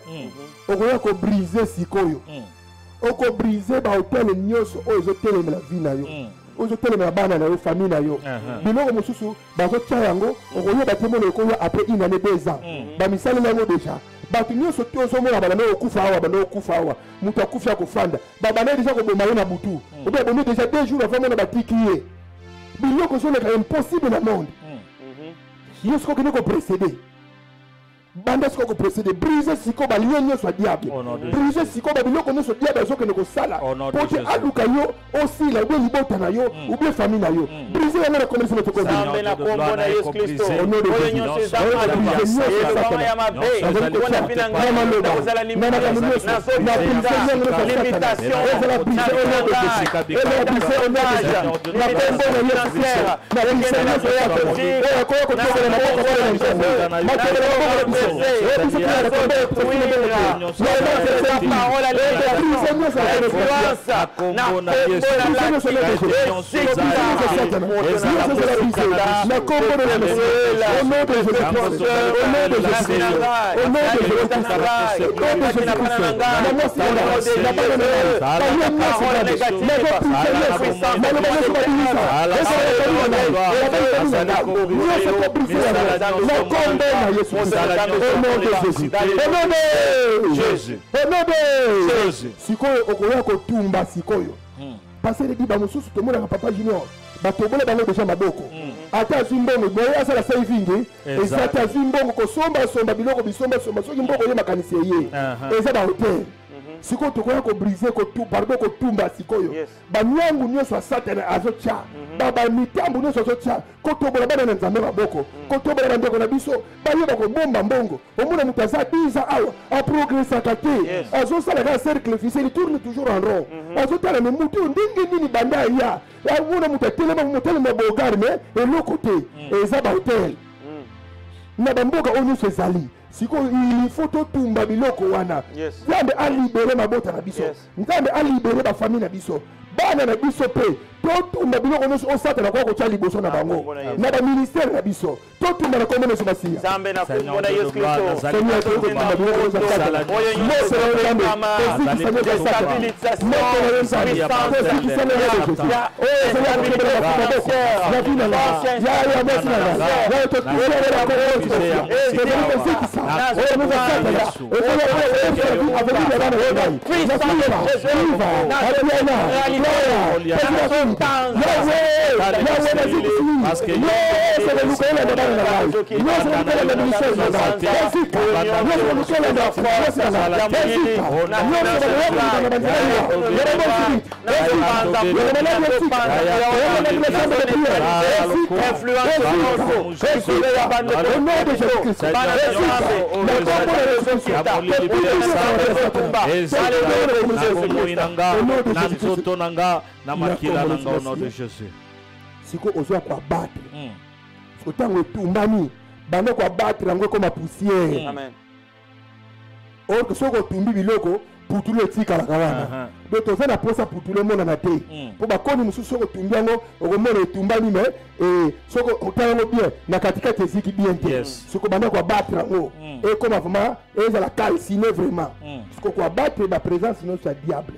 okoya ko briser sikoyo oko briser ba hotel nyonso oyo ezotelemela vie na yo ozotelemela bana na yo famille na yo biloko mosusu bazotia yango okoyeba te mono ekoya après une année 2 ans bamisali nango déjà bato nyonso te ozomona babanda okufa awa banda okufa awa moto akufi ya kofanda babanda deja koboma ye na butu obe abomi déjà 2 jours avant mona batiki ye biloko ezoleka impossible na monde yo siko okende koprécéder banda siko koprécéder briser siko balie nyonso ya diable briser siko babiloko nyonso diable azokende kosala po te aluka yo osila obe libota na yo obe famille na yo briser yango na komerisi moto Zambe na kombo na Yesu Kristo oyo nyonso eza mabe ya mabe wana pina ngama ozala limitation sikoyo okoya kotumba sikoyo parce que diba mosusu tomonaka papa junior batobole bango deja maboko ata azwi mbongo boye asala saving eza ata azwi mbongo kosomba biloko bisomba soki mbongo ye makanisi eye eza bahotel sikoyo tokoya kobrise kotumba sikoyo banyangu nyonso ya satana azotya bamitambu nyonso azotya kotobola bana na nzambe maboko kotobola bandeko na biso bayeba kobomba mbongo omona moto aza 10 awa aprogresaka te azosalaka cercle officiel tourne toujours en rond azotala me mutu ndenge nini banda ya omona moto atelema bogare me eloko te eza bahotel na bamboka oyo nyonso ezali sikoyo il faut totumba biloko wana nzambe alibere mabota na biso nzambe alibere bafamille na biso bana na biso mpe totumba biloko nyonso osatana kwa kotya liboso na bango na baministere na biso totumba na kombo nyonso basiya Zambe na kombo na Yesu Kristo Seigneur totumba biloko nyonso osatana nyonso na nzambe tozikisa nyonso osatana nyonso na nzambe tozikisa nyonso Seigneur tokobela bafumaboko ya vina na ya mwasi na na ya totumba na kombo nyonso Seigneur tozikisa oyo nyonso osatana oyo avenir ya bana webai parce que au nom de Jésus. Siko ozo kwa battre. Autant tumbani bando kwa battre yango comme poussière. Amen. Or que soko tumbi biloko putulu etika la kawana. Donc on fait la posa putulu mona na te. Po ba koni musu soko tumbi yango okomona etumbani me soko otango bien na katika teziki bien te. Soko bando kwa battre yango et comme vraiment et la calciner vraiment. Soko kwa battre la présence non c'est diable.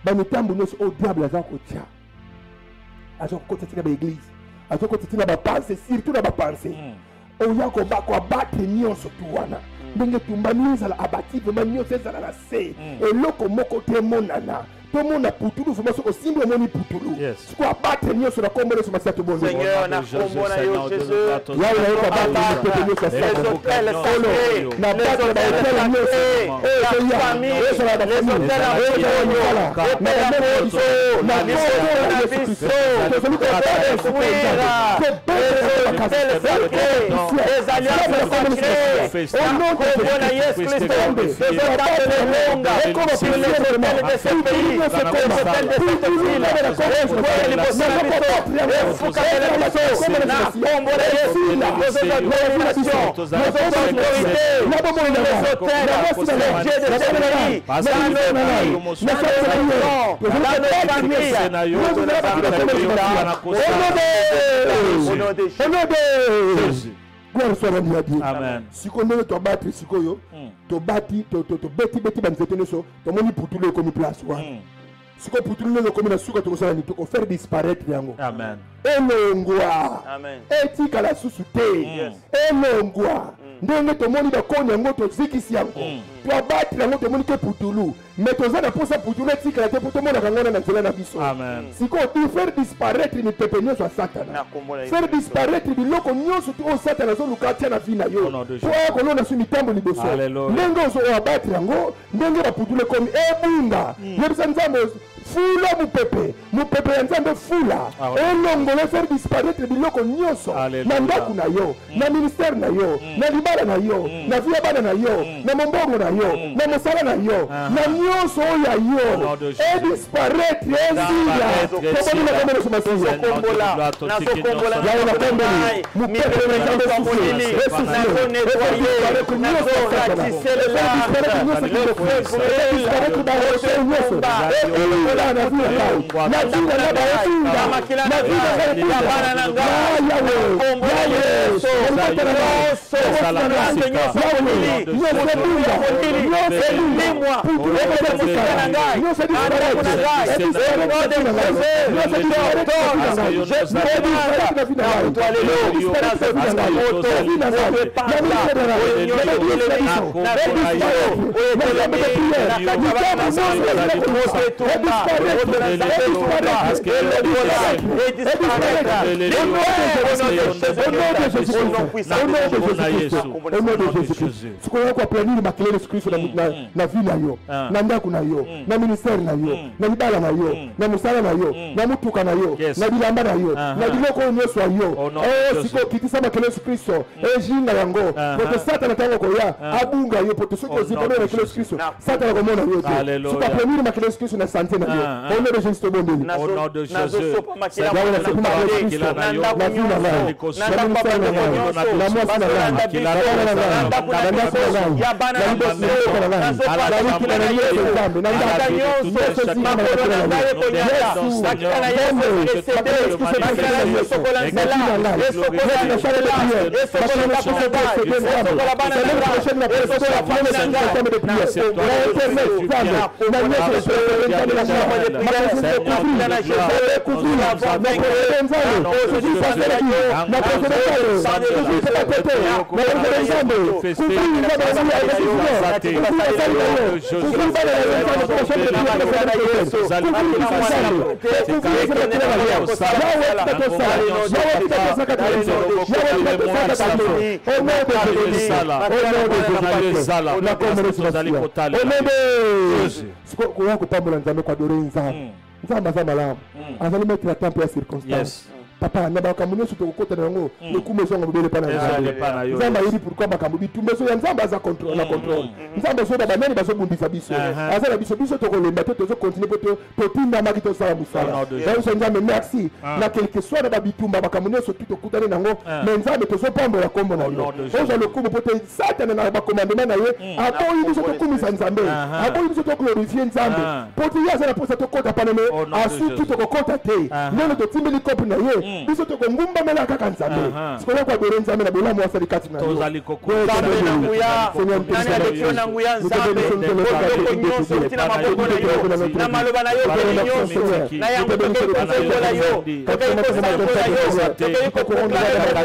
Ba mitambo no au diable azako tia. Azoko kotetina ba église. Azoko kotetina ba pensée surtout na ba pensée. Oyako ba kwa battre nyonso tuwana. Ndenge tumbani za abati vraiment nyonso za la se. Eloko moko te monana. Tout le monde a putulu, faut que simple moni putulu. Ce qu'on a battre nion sur la combo de ce matin tout bon. Seigneur, na combo na yo Jésus. Là il a pas battre putulu ça ça. Les hôtels sacrés, na battre ba hôtel nion. La famille, les hôtels à Royo. Mais la biso, na biso. Celui qui a les alliances sacrées. Au nom de Jésus Christ, les hôtels longa. Et comme sur les hôtels de ce pays. Nous sommes gloire soit rendue à Dieu. Amen. Si on veut te battre, si on te bâti, te bêti, banzeteneso, te moni pour tout le comme place. Si on pour tout le comme la souka, tu vas faire disparaître yango. Amen. Elongwa. Amen. Etika la susute. Elongwa. Ndenge to moni ba konya ngoto zikisi yango. Tu abattre yango to moni ke putulu. Mais to zana posa putulu etika la te pour to mona kangona na nzela na biso. Amen. Si ko tu faire disparaître ni pepe nyonso a Satana. Faire disparaître biloko nyonso to Satana zo lukatia na vina yo. To ko lona su mitambo liboso. Ndenge zo abattre yango, ndenge ba putulu comme ebunda. Yebisa nzambe fula mu pepe ya nzambe fula. Elongolo faire disparaître biloko nyonso. Na ndako na yo, na ministère na yo, na libala na yo, na via bana na yo, na mombongo na yo, na mosala na yo, na nyonso ya yo. Et disparaître ezila. Toboni na komela sumasiyo kombola. Na kombola na kombola. Mu pepe ya nzambe fula. Na nettoyer, na ratisser le large. Le feu disparaître dans le ciel. Na vida na vida na makila na vida ya bana na ngaya kombo Yesu Yesu Seigneur family moi na vie na yo na ndako na yo na ministère na yo na libala na yo na musala na yo na mutuka na yo na bilamba na yo na biloko nyonso yo siko kitisa makele Yesu Kristo ejinga yango pote Satana tango koya abunga yo pote soko zibone na Yesu Kristo Satana komona yo siko premier makele Yesu Kristo na santé na yo au nom de Jésus tobondeli au nom de Jésus Papa, na bakamune soto kokota na ngo le kumeso ngobele pana nzamba yiri pourquoi bakambi tumbeso ya nzamba za contrôle na contrôle nzamba so baba nani baso bundisa biso azala biso to kolemba to continuer poto tinda makito sala musala donc nzamba merci na quelque soit na babitumba bakamune soto to kutane nango mais nzamba to so pambo la kombo na yo oza le kumo poto satana na ba commandement na ye aboyi biso to kumisa nzambe aboyi biso to glorifier nzambe poto ya za na posa to kota panene asu to kokota te nono to timbeli kopi na ye biso to ngumba mela kaka nzambe sikola kwa bere nzambe na bela mwasali kati na tozali kokota nzambe na nguya nani alekio na nguya nzambe kodoko nyonso tina maboko na yo na maloba na yo bele nyonso na yango toke kokola yo toke kokola yo toke kokola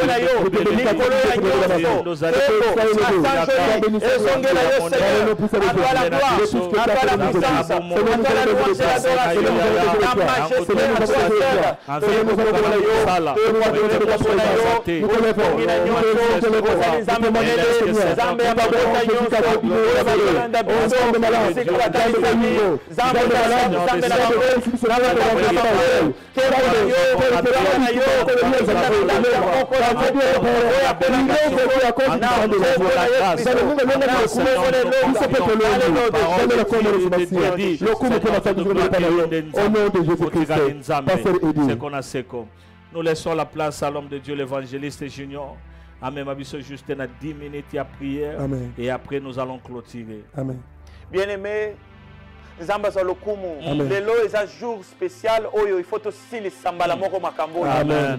na yo likolo ya nyonso asanjoli esongela yo Seigneur à toi la gloire à toi la puissance à toi la louange et l'adoration la majesté à toi seul toke yo sala Nous laissons la place à l'homme de Dieu, l'évangéliste Junior. Amen. Mabiso juste dans 10 minutes à prière. Amen. Et après nous allons clôturer. Amen. Bien-aimé, Nzamba za lokumu. Lelo est un jour spécial. Oyo, il faut aussi les sambala moko makambo.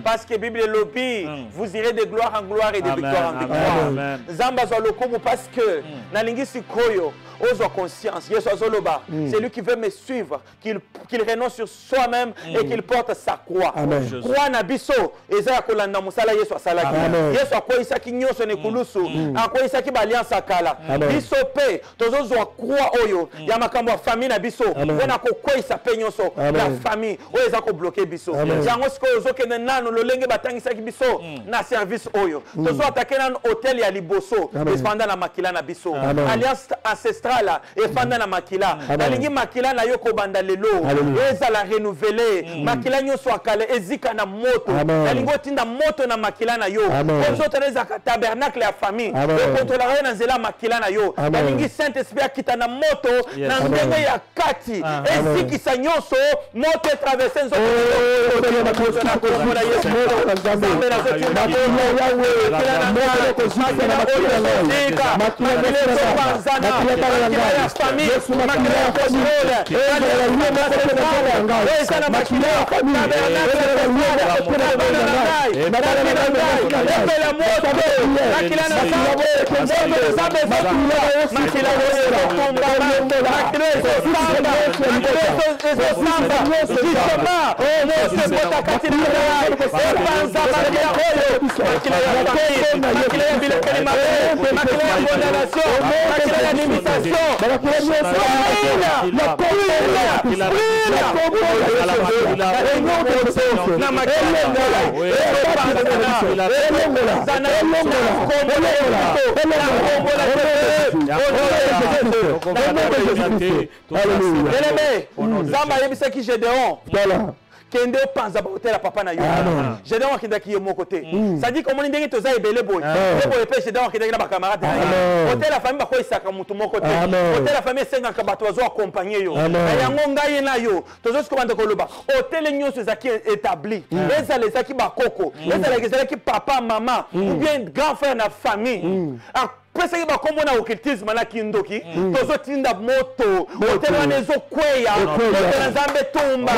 Parce que la Bible lobby, vous irez de gloire en gloire et de victoire en victoire. Nzamba za lokumu parce que nalingi sikoyo. Ozo conscience, Yesu azoloba, c'est lui qui veut me suivre, qu'il renonce sur soi-même et qu'il porte sa croix. Croix na biso, eza ya kolanda musala Yesu asalaki. Yesu akoyisa ki nyonso ne kulusu, akoyisa ki alliance akala. Biso pe, tozo croix oyo, ya makambo ya famille na biso, wana kokoyisa pe nyonso la famille, oyo eza ko bloquer biso. Yango siko ozo kende nano lolenge batangisa ki biso na service oyo. Tozo attaquer nan hôtel ya liboso, espanda na makila na biso. Alliance ancestrale et fanda na makila nalingi makila na yoko banda lelo eza la renouveler makila nyoso akale ezika na moto nalingi otinda moto na makila na yo ozo teneza tabernacle ya famille et contrôler na nzela makila na yo nalingi saint esprit akita na moto na ndenge ya kati ezikisa nyoso moto traverser nzoto na komola Yesu nzambe na zoki la famille, kende panza ba hotel papa na yo je donne kende ki mo côté ça dit comme on ndenge to za ebele boy boy pe je donne kende na ba camarade hotel la famille ba ko isaka mutu mo côté hotel la famille senga ka bato zo accompagner yo yango ngai na yo to zo ko bande ko loba hotel nyonso za ki établi les les ki ba koko les ki papa maman ou bien grand frère na famille pesa ki ba kombo na occultisme na kindoki tozo tinda moto hotel wana ezo kweya hotel nzambe tumba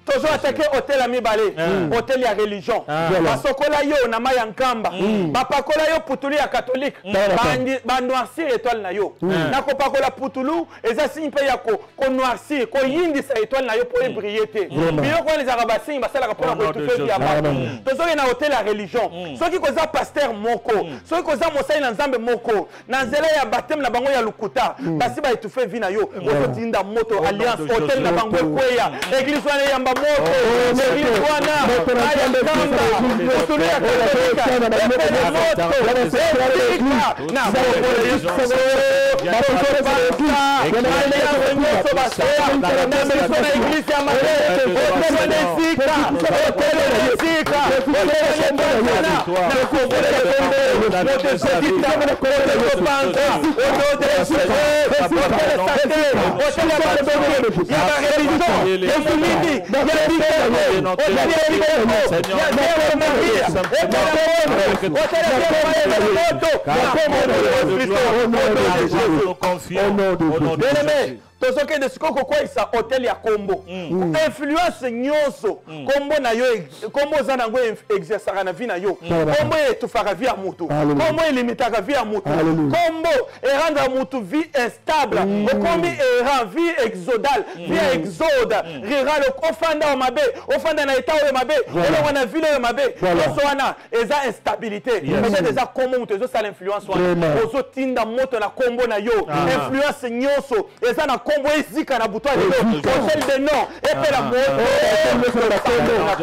Toujours attaqué hôtel à Mibale, hôtel à religion. Basokola yo na mayankamba, bapakola yo putulu ya catholique, ba noircir étoile na yo. Na ko pakola putulu, eza signe pe ya ko noircir, ko yindisa étoile na yo pour briller te. Biyo ko les arabes signe basala ka pona ko tufe ya ba. Toujours na hôtel à religion. Soki ko za pasteur moko, soki ko za mosai na nzambe moko, na nzela ya baptême na bango ya lukuta, basi ba etufe vi na yo. Ozo tinda moto alliance hôtel na bango kweya. Église wana ya moto, l'église wana, ayakamba, putulu ya katolika, epele moto, na bobo Yesu, tozoke de sikoko kwa isa hotel ya kombo influence nyonso kombo na yo kombo za nango exercer na vie na yo kombo etufaka vie ya mutu kombo elimitaka vie ya mutu kombo eranda mutu vie instable kombi era vie exodale vie exode rural ofanda o mabe ofanda na état o mabe o wana ville o mabe so wana eza instabilité peut-être eza kombo mutu ezo sala influence wana ozo tinda moto na kombo na yo influence nyonso eza na kombo ezika na butwa de conseil de nom et la moto na kombo na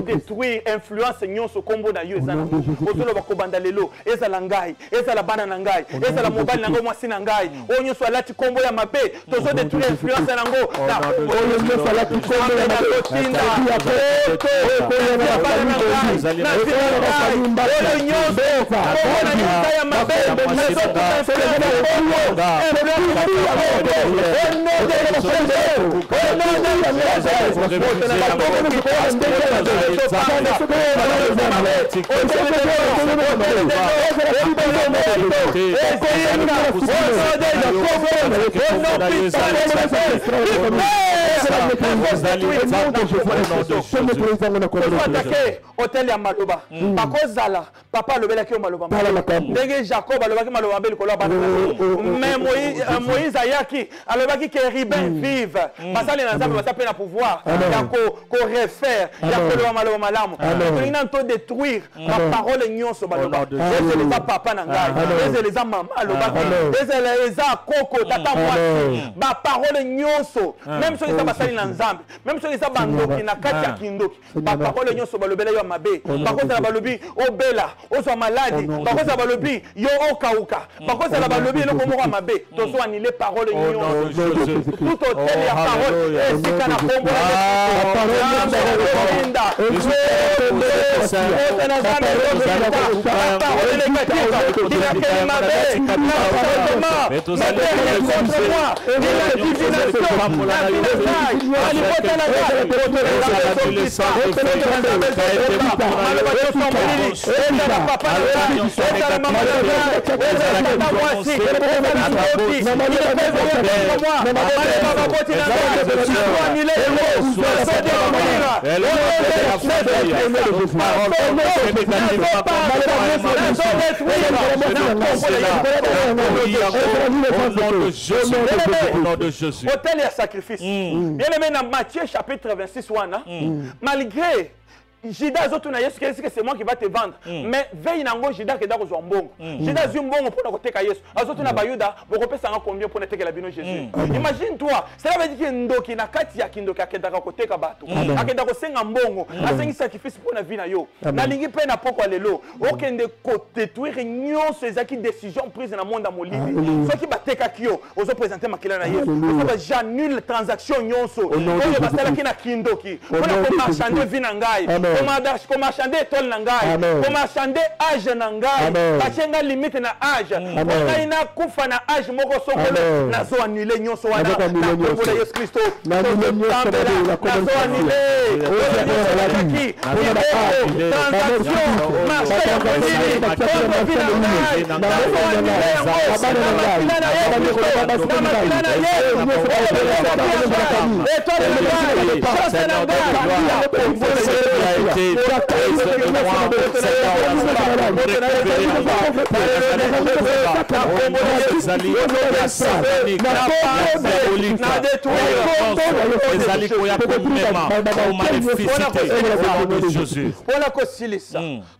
détruire influence nyonso kombo na yo ezana ozolo bakobanda lelo ezala ngai ezala bana na ngai ezala mobali nango mwasi na ngai onyoso alati kombo ya mabe tozo détruire influence nango na onyoso alati kombo ya mabe tinda hôtel ya maloba bakozala papa alobelaki yo maloba ndenge Jacob alobaki maloba mbeli koloba mais Moïse ayaki alobaki que Ribin vive basali na nzambe basa pe na pouvoir ya ko refaire ya koloba maloba malamu tulina to détruire ma parole nyonso baloba ezele za papa na ngai ezele za mama alobaki ezele za bakoko tata mwasi ba parole nyonso même soki eza basali na nzambe même soki eza bandoki na kati ya kindoki ba parole nyonso balobela yo mabe bakozala balobi obela ozwa maladi bakozala balobi yo okauka bakozala balobi eloko moko ya mabe tozwa anile parole nyonso tout hôtel ya parole esika na kombo Hôtel et sacrifice. Bien aimé dans Matthieu chapitre 26, malgré Jida zotuna Yesu que c'est moi qui va te vendre mais veille nango Jida ke dako zo mbongo Jida zumbongo pour nakoteka Yesu azotuna bayuda bokopesa nga combien pour nateka la bino Jésus. Imagine toi cela veut dire que ndoki na kati ya kindoki akendaka koteka bato akenda ko senga mbongo asengi sacrifice pour na vie na yo na lingi pe na poko lelo okende ko détruire nyonso ezaki décision prise na monde molili soki bateka kio ozo présenter makila na Yesu ozo j'annule transaction nyonso oyo basala ki na kindoki ona ko marchander vie na ngai comment marchander tol na ngai comment marchander âge na ngai bachenga limite na âge ngai na kufa na âge moko sokolo nazo annuler nyonso wana na kombo la Yesu Kristo nazo annuler transaction marché ya molili kombo vie na ngai nazo annuler na makila na Yesu na makila na Yesu etole ngai chose na ngai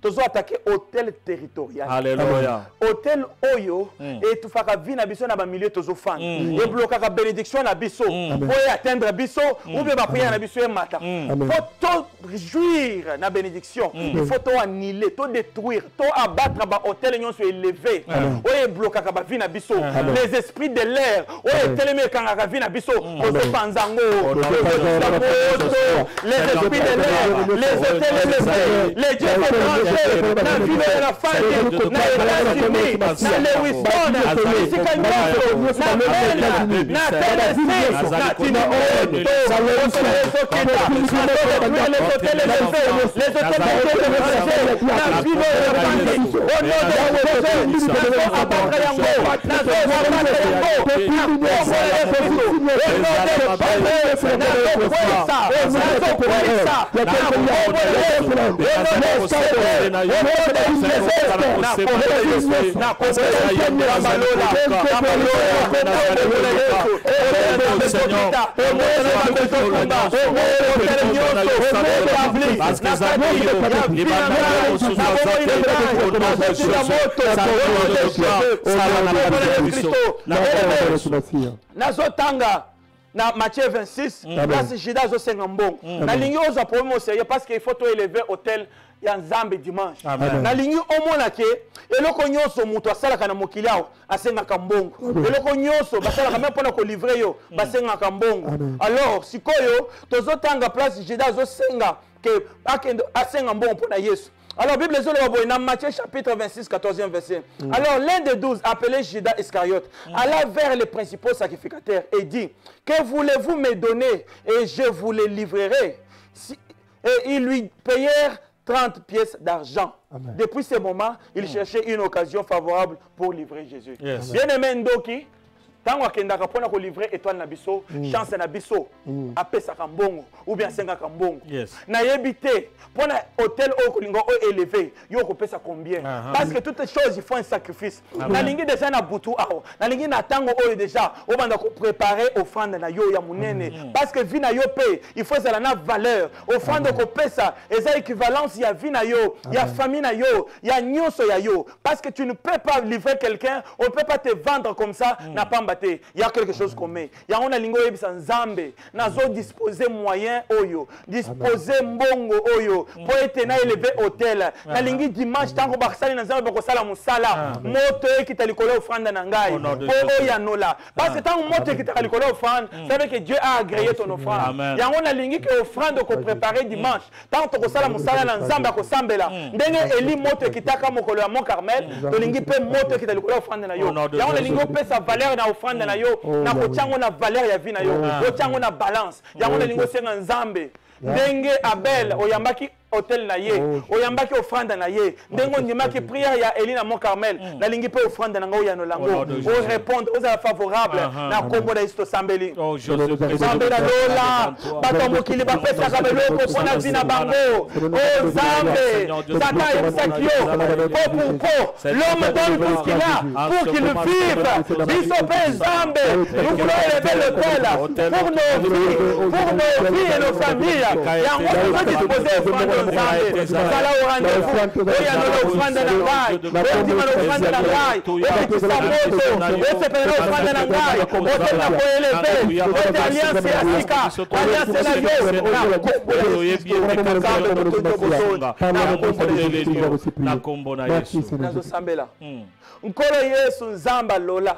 tozo attaquer hôtel territorial. Alléluia. Hôtel oyo et tu faka vie na biso na ba milieu tozo fan et bloquer bénédiction na biso pour atteindre biso ou bien ba prière na biso e mata. Faut jouir na bénédiction, il faut tout annuler, tout détruire, tout abattre ba hôtel nyonso élevé. Oye bloquer ba vie na biso, les esprits de l'air, oye telemé kanga vie na biso, ozo panzango, les esprits de l'air, les hôtels élevés, les dieux étrangers, na ville de la famille, na États-Unis, na Lewiston, isika nyonso, na Bella, na Tennessee, na Tinaondo, les hôtels élevés, les hôtels élevés, la vie de la famille, au nom de Jésus, nous abattre yango, nous abattre yango, Nazotanga na Matthieu 26 place Jida zo sengambon na lingi ozo problème au sérieux parce qu'il faut to élever hôtel ya Nzambe dimanche na lingi omona ke eloko nyonso muto asalaka na mokili awo asengaka mbongo eloko nyonso basalaka même pona ko livrer yo basengaka mbongo alors sikoyo tozotanga place Jida zo senga que akendo asenga mbongo pona Yesu. Alors, la Bible est dans Matthieu chapitre 26, 14e verset. Alors, l'un des 12, appelé Judas Iscariote, alla vers les principaux sacrificateurs et dit, que voulez-vous me donner et je vous les livrerai. Et ils lui payèrent 30 pièces d'argent. Depuis ce moment, il cherchait une occasion favorable pour livrer Jésus. Bien-aimé Ndoki, tant akendaka pona ko livrer étoile na biso chance na biso apesa kambongo ou bien senga kambongo na yebité pona hôtel au kolingo o élevé yo ko pesa combien parce que toutes les choses il faut un sacrifice na lingi déjà na butu awo na lingi na tango o déjà o banda ko préparer offrande na yo ya munene parce que vie na yo pe il faut ça na valeur offrande ko pesa eza équivalence ya vie na yo ya famille na yo ya nyonso ya yo parce que tu ne peux pas livrer quelqu'un on ne peut pas te vendre comme ça na pamba il y a quelque chose qu'on met. Il y a un lingo yebisa nzambe. Nazo disposer moyen oyo, disposer mbongo oyo pour être na élevé hôtel. Na lingi dimanche tango bakasali na nzambe bakosala musala. Moto ekita likolo offrande na ngai. Po oya nola. Parce que tango moto ekita likolo offrande, ça veut que Dieu a agréé ton offrande. Il y a un lingi que offrande ko préparer dimanche. Tango tokosala musala na nzambe akosambela. Ndenge eli moto ekitaka mokolo ya Mont Carmel, to lingi pe moto ekita likolo offrande na yo. Il y a un lingi pe sa valeur na offrande na yo, na kochango na valeur ya vie na yo. Kochango na balance. Il y a un lingi senga nzambe. Ndenge Abel oyambaki hôtel na ye, oyambaki offrande na ye, ndenge ndimaki prière ya Eli na Mont Carmel, na lingi pe offrande na ngo ya no lango, o répondre aux favorable na kombo na isto sambeli. Sambela lola, bato mokili ba pesa ka belo ko pona vina bango. O Zambe, Satan yosakio, pour l'homme donne tout ce qu'il a pour qu'il vive. Biso pe Zambe, nous voulons élever le tel pour nos filles et nos familles. Yango nous disposer offrande Zala au rendez-vous, oya no offrande na ngai, oya no offrande na ngai, oya kisa moto, oya sepela offrande na ngai, oya na ko élever, oya alliance asika, alliance na yo, na kombo na Yesu. Nazo sambela. Nkolo Yesu nzamba lola.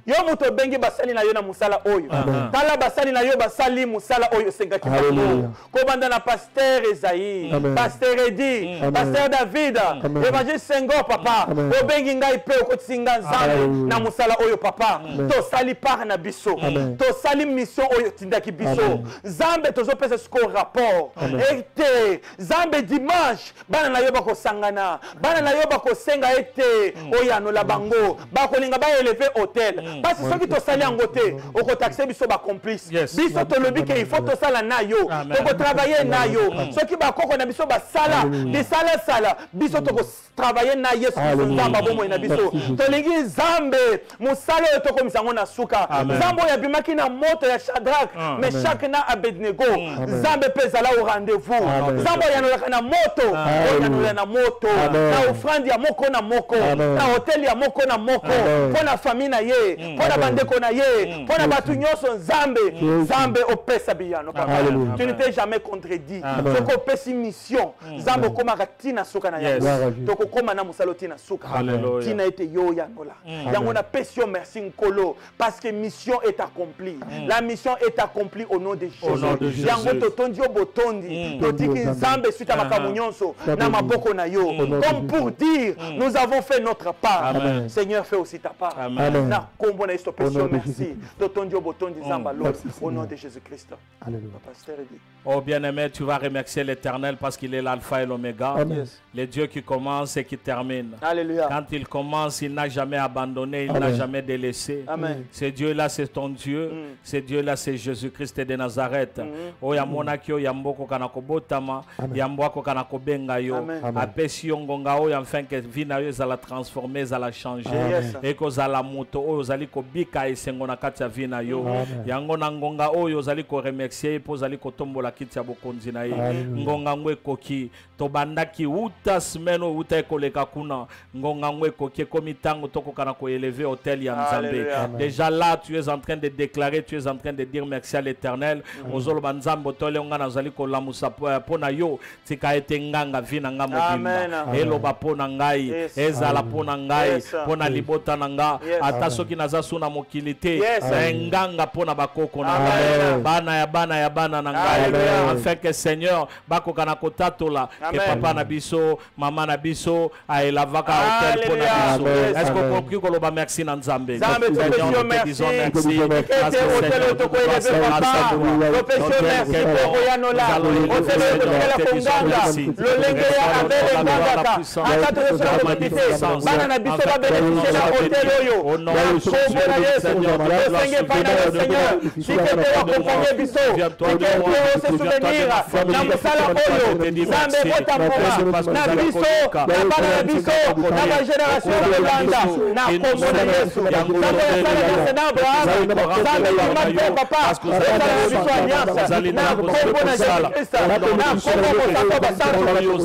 Yo muto bengi basali na yo na musala oyo. Tala basali na yo basali musala oyo sengaki bango. Ko banda na pasteur Esaïe, pasteur Edi, pasteur David, évangile Senghor papa. Ko bengi ngai pe ko tsinga nzambe na musala oyo papa. To sali par na biso. To sali mission oyo tindaki biso. Zambe tozo pesa sko rapport. Ete Zambe dimanche bana na yo bako sangana. Bana na yo bako senga ete oya no la bango bakolinga ba élever hôtel parce que ceux qui to sali angote o ko taxer biso ba complice biso to lobi que il faut to sala na yo to ko travailler na yo ceux qui ba koko na biso ba sala de sala biso to ko travailler na Yesu nzamba bomo na biso to lingi Zambe musala to ko misango na suka Zambo ya bimaki na moto ya Shadrach Meshach na Abednego Zambe pezala au rendez-vous Zambo ya na moto ya na moto na offrande ya moko na moko na hôtel ya moko na moko pona famille na ye pona bandeko na ye pona batu nyonso Zambe opesa biyano papa tu n'étais jamais contredit soko opesi mission Zambe koma katina suka na ya toko koma na musalo tina suka tina ete yo ya nola yango na pesio merci nkolo parce que mission est accomplie la mission est accomplie au nom de Jésus yango totondi obotondi totiki Zambe suite à makambo nyonso na maboko na yo comme pour dire nous avons fait notre part. Amen. Seigneur, fais aussi ta part. Amen. Na kombo na isto pesio merci. Totondi obotondi Zamba au nom de Jésus-Christ. Alléluia. Pasteur dit. Oh bien-aimé, tu vas remercier l'Éternel parce qu'il est l'alpha et l'oméga. Le Dieu qui commence et qui termine. Alléluia. Quand il commence, il n'a jamais abandonné, il n'a jamais délaissé. Amen. Ce Dieu-là, c'est ton Dieu. Ce Dieu-là, c'est Jésus-Christ de Nazareth. Oh yamonakio yamboko kanako botama, yamboko kanako benga yo. Apesi ngonga o yamfin que vina yo za la transformer, za la changer. Et que za la moto o zali ko bika esengo na kati ya vina yo. Yango na ngonga o yo zali ko remercier po zali ko tombola kiti ya bokonzi na ye. Ngonga ngwe koki to bandaki uta smeno uta ekoleka kuna. Ngonga ngwe koki komi tango toko kana ko élever hôtel ya Nzambe. Déjà là tu es en train de déclarer, tu es en train de dire merci à l'Éternel. Ozolo banzambo tole ngana zali ko lamusa pona yo tika ete nganga vina nga mobimba. Elo ba pona ngai ezala pona ngai pona libota nanga ata soki naza suna mokilité nganga pona bakoko na bana na ngai afin que Seigneur bako kana kotatola que papa na biso mama na biso aelavaka hôtel pona biso. Est-ce que compris ko loba merci na Nzambe? Seigneur merci parce que hôtel to ko élever papa lo pesio merci ko yanola hôtel to la konganga lo lenge ya abele nganga ata to so la motité bana na biso ba bénéficier na hôtel oyo na kombo na Yesu Seigneur pana Seigneur si que te accompagner biso si que te se souvenir na musala oyo Nzambe botambola na biso na bana na biso na ba génération kolanda na kombo na Yesu Nzambe yasala na na Abraham Nzambe yimate papa ezala na biso alliance na kombo na Jésus Christ na kombo bosako basantu na kombo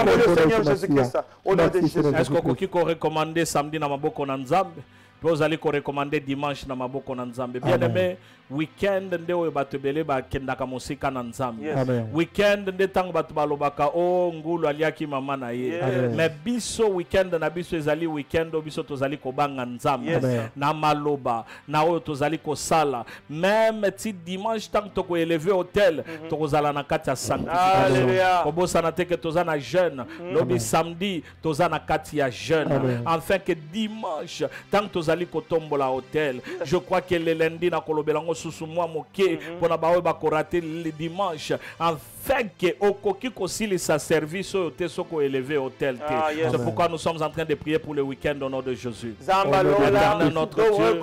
le Seigneur Jésus Christ au nom de Jésus. Est-ce qu'on peut recommander samedi na maboko na Nzambe? Vous allez recommander dimanche na maboko na Nzambe. Bien aimé, weekend nde batebele ba kendaka musika na Nzambe. Weekend nde tango batu balobaka o ngulu aliaki mama na ye. Mais biso weekend na biso ezali weekend biso tozali kobanga Nzambe na maloba na oyo tozali kosala. Même ti dimanche tango toko élever hôtel tokozala na kati ya sanctification. Kobosa na teke tozana jeune. Lobi samedi tozana kati ya jeune. Enfin que dimanche tango tozali kotombola hôtel. Je crois que le lundi na kolobelango susu mwa moke pona bawe bakorate le dimanche afin que okoki kosili sa service au te soko élevé hôtel te. C'est pourquoi nous sommes en train de prier pour le week-end au nom de Jésus. Éternel notre Dieu,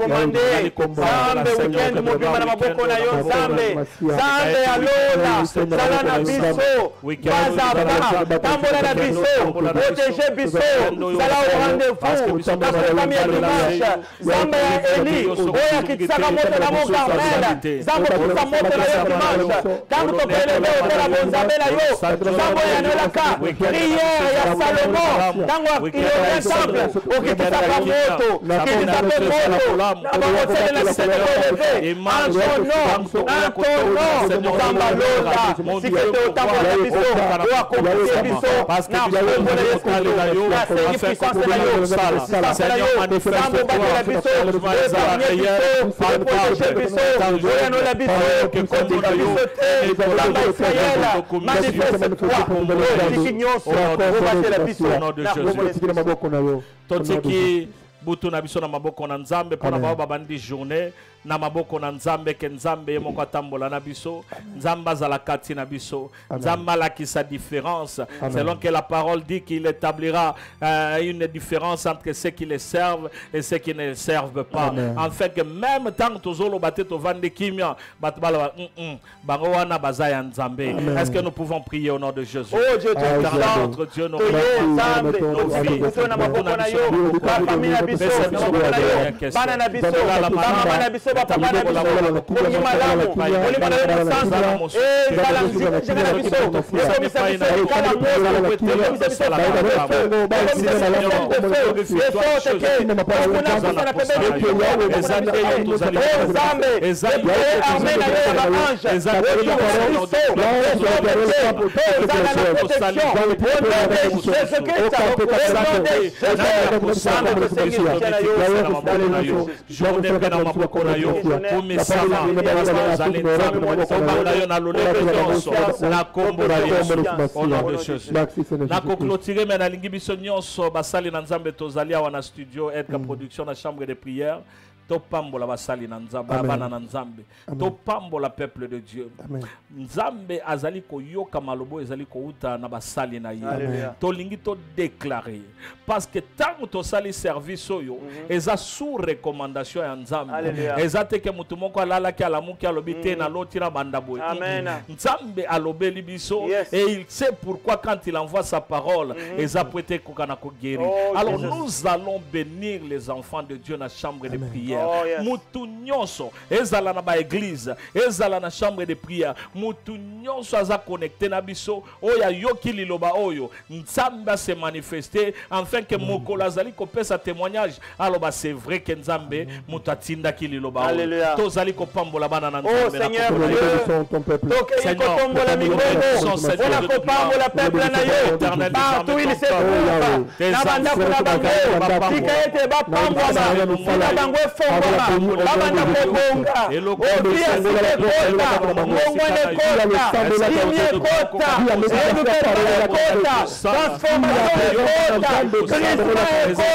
Zambe week-end mobima na maboko na yo Zambe. Zambe alola sala na biso bazaba tambola na biso protéger biso sala au rendez-vous dans la famille ya dimanche. Zambe ya Eli oya kitsaka moto na mo Carmel Zambe kusa moto na yo dimanche tango to élevé hôtel la Zambe na yo Zambe ya nolaka prière ya Salomon tango il est simple okitsaka moto butu na biso na maboko na Nzambe pona ba babandi journée na maboko na Nzambe ke Nzambe moko atambola na biso Nzambe azala kati na biso Nzambe la qui sa différence selon que la parole dit qu'il établira une différence entre ceux qui le servent et ceux qui ne le servent pas. En fait que même tant tozolo baté to vande kimia batbala bango wana bazaya Nzambe. Est-ce que nous pouvons prier au nom de Jésus? Oh Dieu, notre Dieu, nos Nzambe nos na maboko na yo famille na biso na maboko na yo bana na biso mama na biso papa na biso kuni malamu kuni malamu sansa zala mziki na biso so bisa biso kala na clôturer mais na lingi biso nyonso basali na Nzambe tozali awa na studio Edka Production na chambre de prière topambola basali na Nzambe bana na Nzambe topambola peuple de Dieu. Nzambe azali koyoka malobo ezali kouta na basali na ye tolingi to déclarer parce que tant to sali service oyo eza sous recommandation ya Nzambe eza te ke mutu moko alala ki alamuki alobite na lotira bandabo. Nzambe alobeli biso et il sait pourquoi quand il envoie sa parole eza prêté kokana ko guérir. Alors nous allons bénir les enfants de Dieu na chambre de prière. Mutu nyonso ezala na ba église ezala na chambre de prière mutu nyonso aza connecté na biso oya yoki liloba oyo Nzambe se manifester afin que mokolo azali kopesa témoignage aloba c'est vrai que Nzambe mutu atinda ki liloba tozali kopambola bana na Nzambe. Oh Seigneur Dieu ton peuple Seigneur kopambola mikongo ona kopambola peuple na yo partout il se trouve na banda kuna bango tikete ba pambwa na bango babanda kobonga opia sile kota mongwene kota kimie kota eduketale kota transformation kota krisma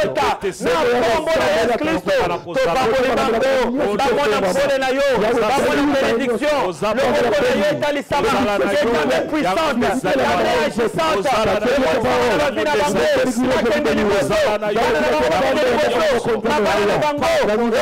kota na kombo na Yesu Kristo topakoli bango bamona mpole na yo bamona bénédiction loboko na yo etalisama etambe puissante etambe agissante emosana bavi na bango bakende liboso bana na bango bakende liboso babana na bango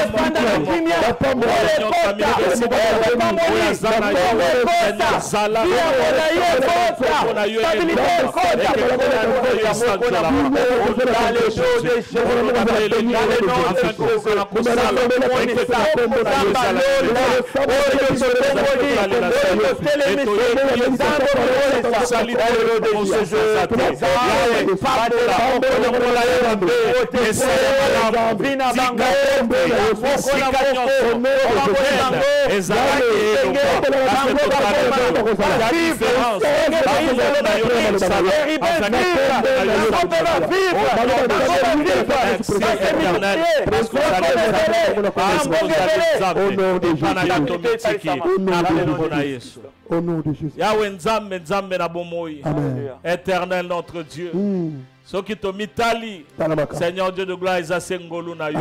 Au nom de Jésus. Éternel notre Dieu. Ce qui te mitali, Seigneur Dieu de gloire, Isaïe Ngolu na yo.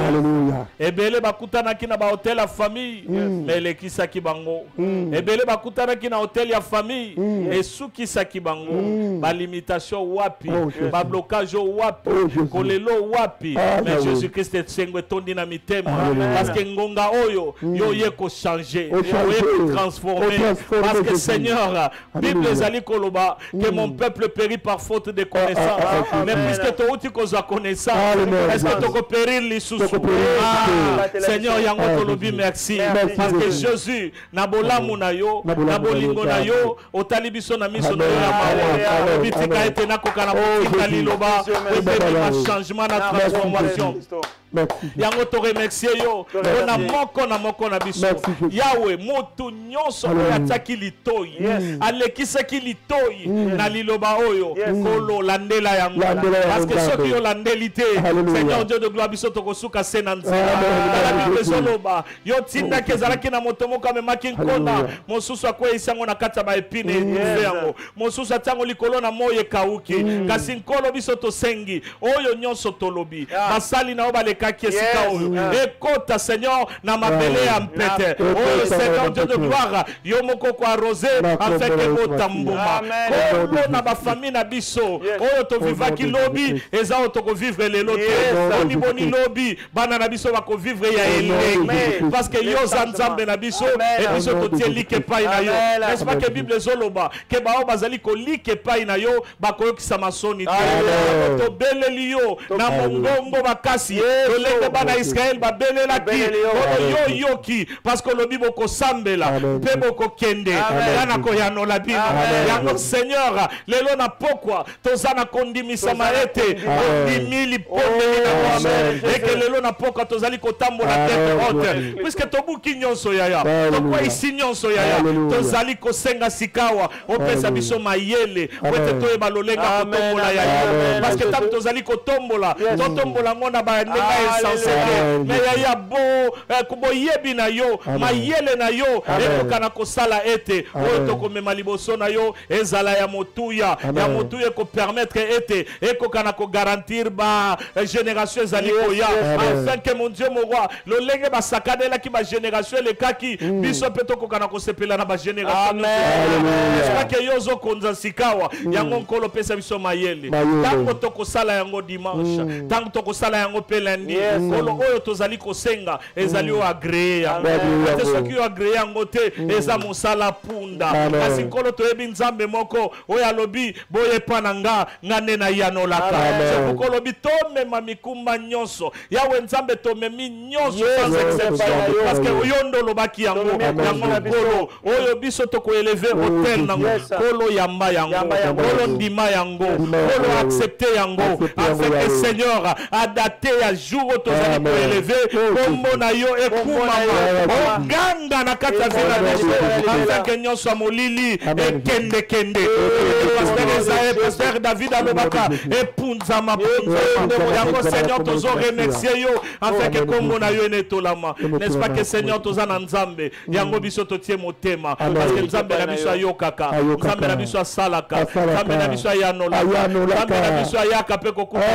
Ebele bakutana ki na ba hôtel la famille, mais les qui sa ki bango. Ebele bakutana ki na hôtel ya famille, et sous qui sa ki bango. Ba limitation wapi, ba blocage wapi, kolelo wapi. Mais Jésus-Christ est sengwe ton dynamité, parce que ngonga oyo yo ye ko changer, yo ye ko transformer. Parce que Seigneur, Bible ezali koloba que mon peuple périt par faute de connaissance. Mais puisque tu as connaissance, est-ce que tu peux périr les sous-sous? Seigneur, yango tolobi merci. Parce que Jésus, nabola munayo, nabolingo nayo, otalibiso na miso na yo, bitika ete na kokana bitika liloba, ebe changement na transformation. Yango to remercier yo, na moko na biso. Yahweh, moto nyonso ataki litoi, alekisa ki litoi na liloba oyo, kolo landela yango. Parce que ceux qui ont l'andélité, Seigneur Dieu de gloire, biso tokosuka senanza. La Bible soloba, yo tinda kezalaki na motomo kame makinkonda, mosusu akwe isango na kata ba epine yango. Mosusu atango likolo na moye kauki. Kasi nkolo biso to sengi, oyo nyonso tolobi. Basali na oba lekaki esika oyo. Ekota Seigneur na mabele ya mpete. Oyo Seigneur Dieu de gloire, yo moko ko arrosé afin que botambuma. Kolo na ba famille na biso, oyo to vivaki lobi eza otoko vivre lelo te oni boni lobi bana na biso bako vivre ya elenge parce que yo zanzambe na biso et biso to tie like pai na yo n'est-ce pas que Bible zoloba que bao bazali ko like pai na yo bako yokisa masoni to beleli yo na mongongo bakasi to lenge bana Israël ba belela ki yo yoki parce que lobi boko sambela pe boko kende yana ko yanola bino yango Seigneur lelo na pokwa tozana kondimisa maete ondimili pondeli na mwame eke lelo na poka tozali kotambola tete haute puisque tobuki nyonso yaya tokwa isi nyonso yaya tozali kosenga sikawa opesa biso mayele wete toyeba lolenga kotombola yaya parce que tam tozali kotombola totombola ngona bandenga essentiel mais yaya bo kuboyebi na yo mayele na yo ekokana kosala ete oyo tokomema liboso na yo ezala ya motuya ko permettre ete ekokana ko garantir ba génération ezali koya afin que mon Dieu mon roi lo lenge ba sakadela ki ba génération le kaki biso peto kokana ko sepela na ba génération est-ce pas que yozo konza sikawa yango nkolo pesa biso mayele tango toko sala yango dimanche tango toko sala yango pe lundi kolo oyo tozali ko senga ezali o agréé te ceux qui ont agréé yango te eza mosala punda kasi nkolo toyebi nzambe moko oyo alobi boye pananga ngane na yanolaka c'est kolobi tomema mikumba nyonso yawe nzambe tomemi nyonso sans exception parce que oyondo lobaki yango kolo oyo biso toko élever hôtel nango kolo yamba yango kolo ndima yango kolo accepter yango afin que Seigneur adapté à jour tozali ko élever kombo na yo ekumama ganga na kata vila biso afin que nyonso molili kende pasteur David alobaka epunza mapunza yango Seigneur tozo remercier yo afin que kombo na yo netolama n'est-ce pas que Seigneur toza na nzambe yango biso totie motema parce que nzambe na biso ayokaka nzambe na biso asalaka nzambe na biso ayanolaka nzambe na biso ayaka pe kokufa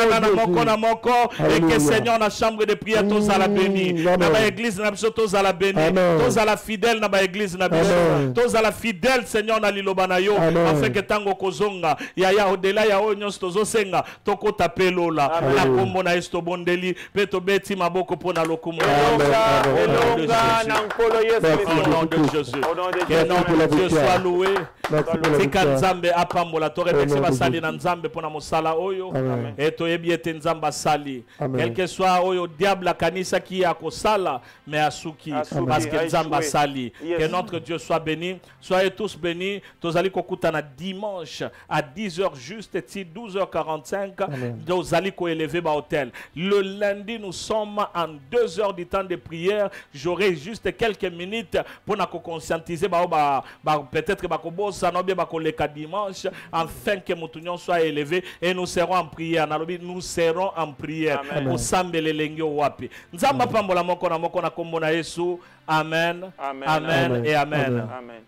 na moko na moko et que Seigneur na chambre de prière tozala béni na ba église na biso tozala béni tozala fidèle na ba église na biso tozala fidèle Seigneur na liloba na yo afin que tango kozonga ya au-delà ya oyo nyonso tozosenga tokota pelola na kombo na Yesu sto bondeli peto beti maboko pona lokumu au nom de Jésus. Que le nom de Dieu soit loué. Tika nzambe apambola to repexi basali na nzambe pona mosala oyo et to yebiete nzamba sali. Quel que soit oyo diable kanisa qui a kosala mais asuki parce que nzamba sali. Que notre Dieu soit béni. Soyez tous bénis. Tozali kokutana dimanche à 10h juste et 12h45 tozali ko élever ba hôtel. Le lundi nous sommes en 2 heures du temps de prière. J'aurai juste quelques minutes pour nous conscientiser peut-être ça n'a bien le dimanche afin que mon union soit élevé et nous serons en prière. Nous serons en prière. Au sambele lengyo wapi. Nzamba pambola moko na kombo na Yesu. Amen. Amen et amen. Amen.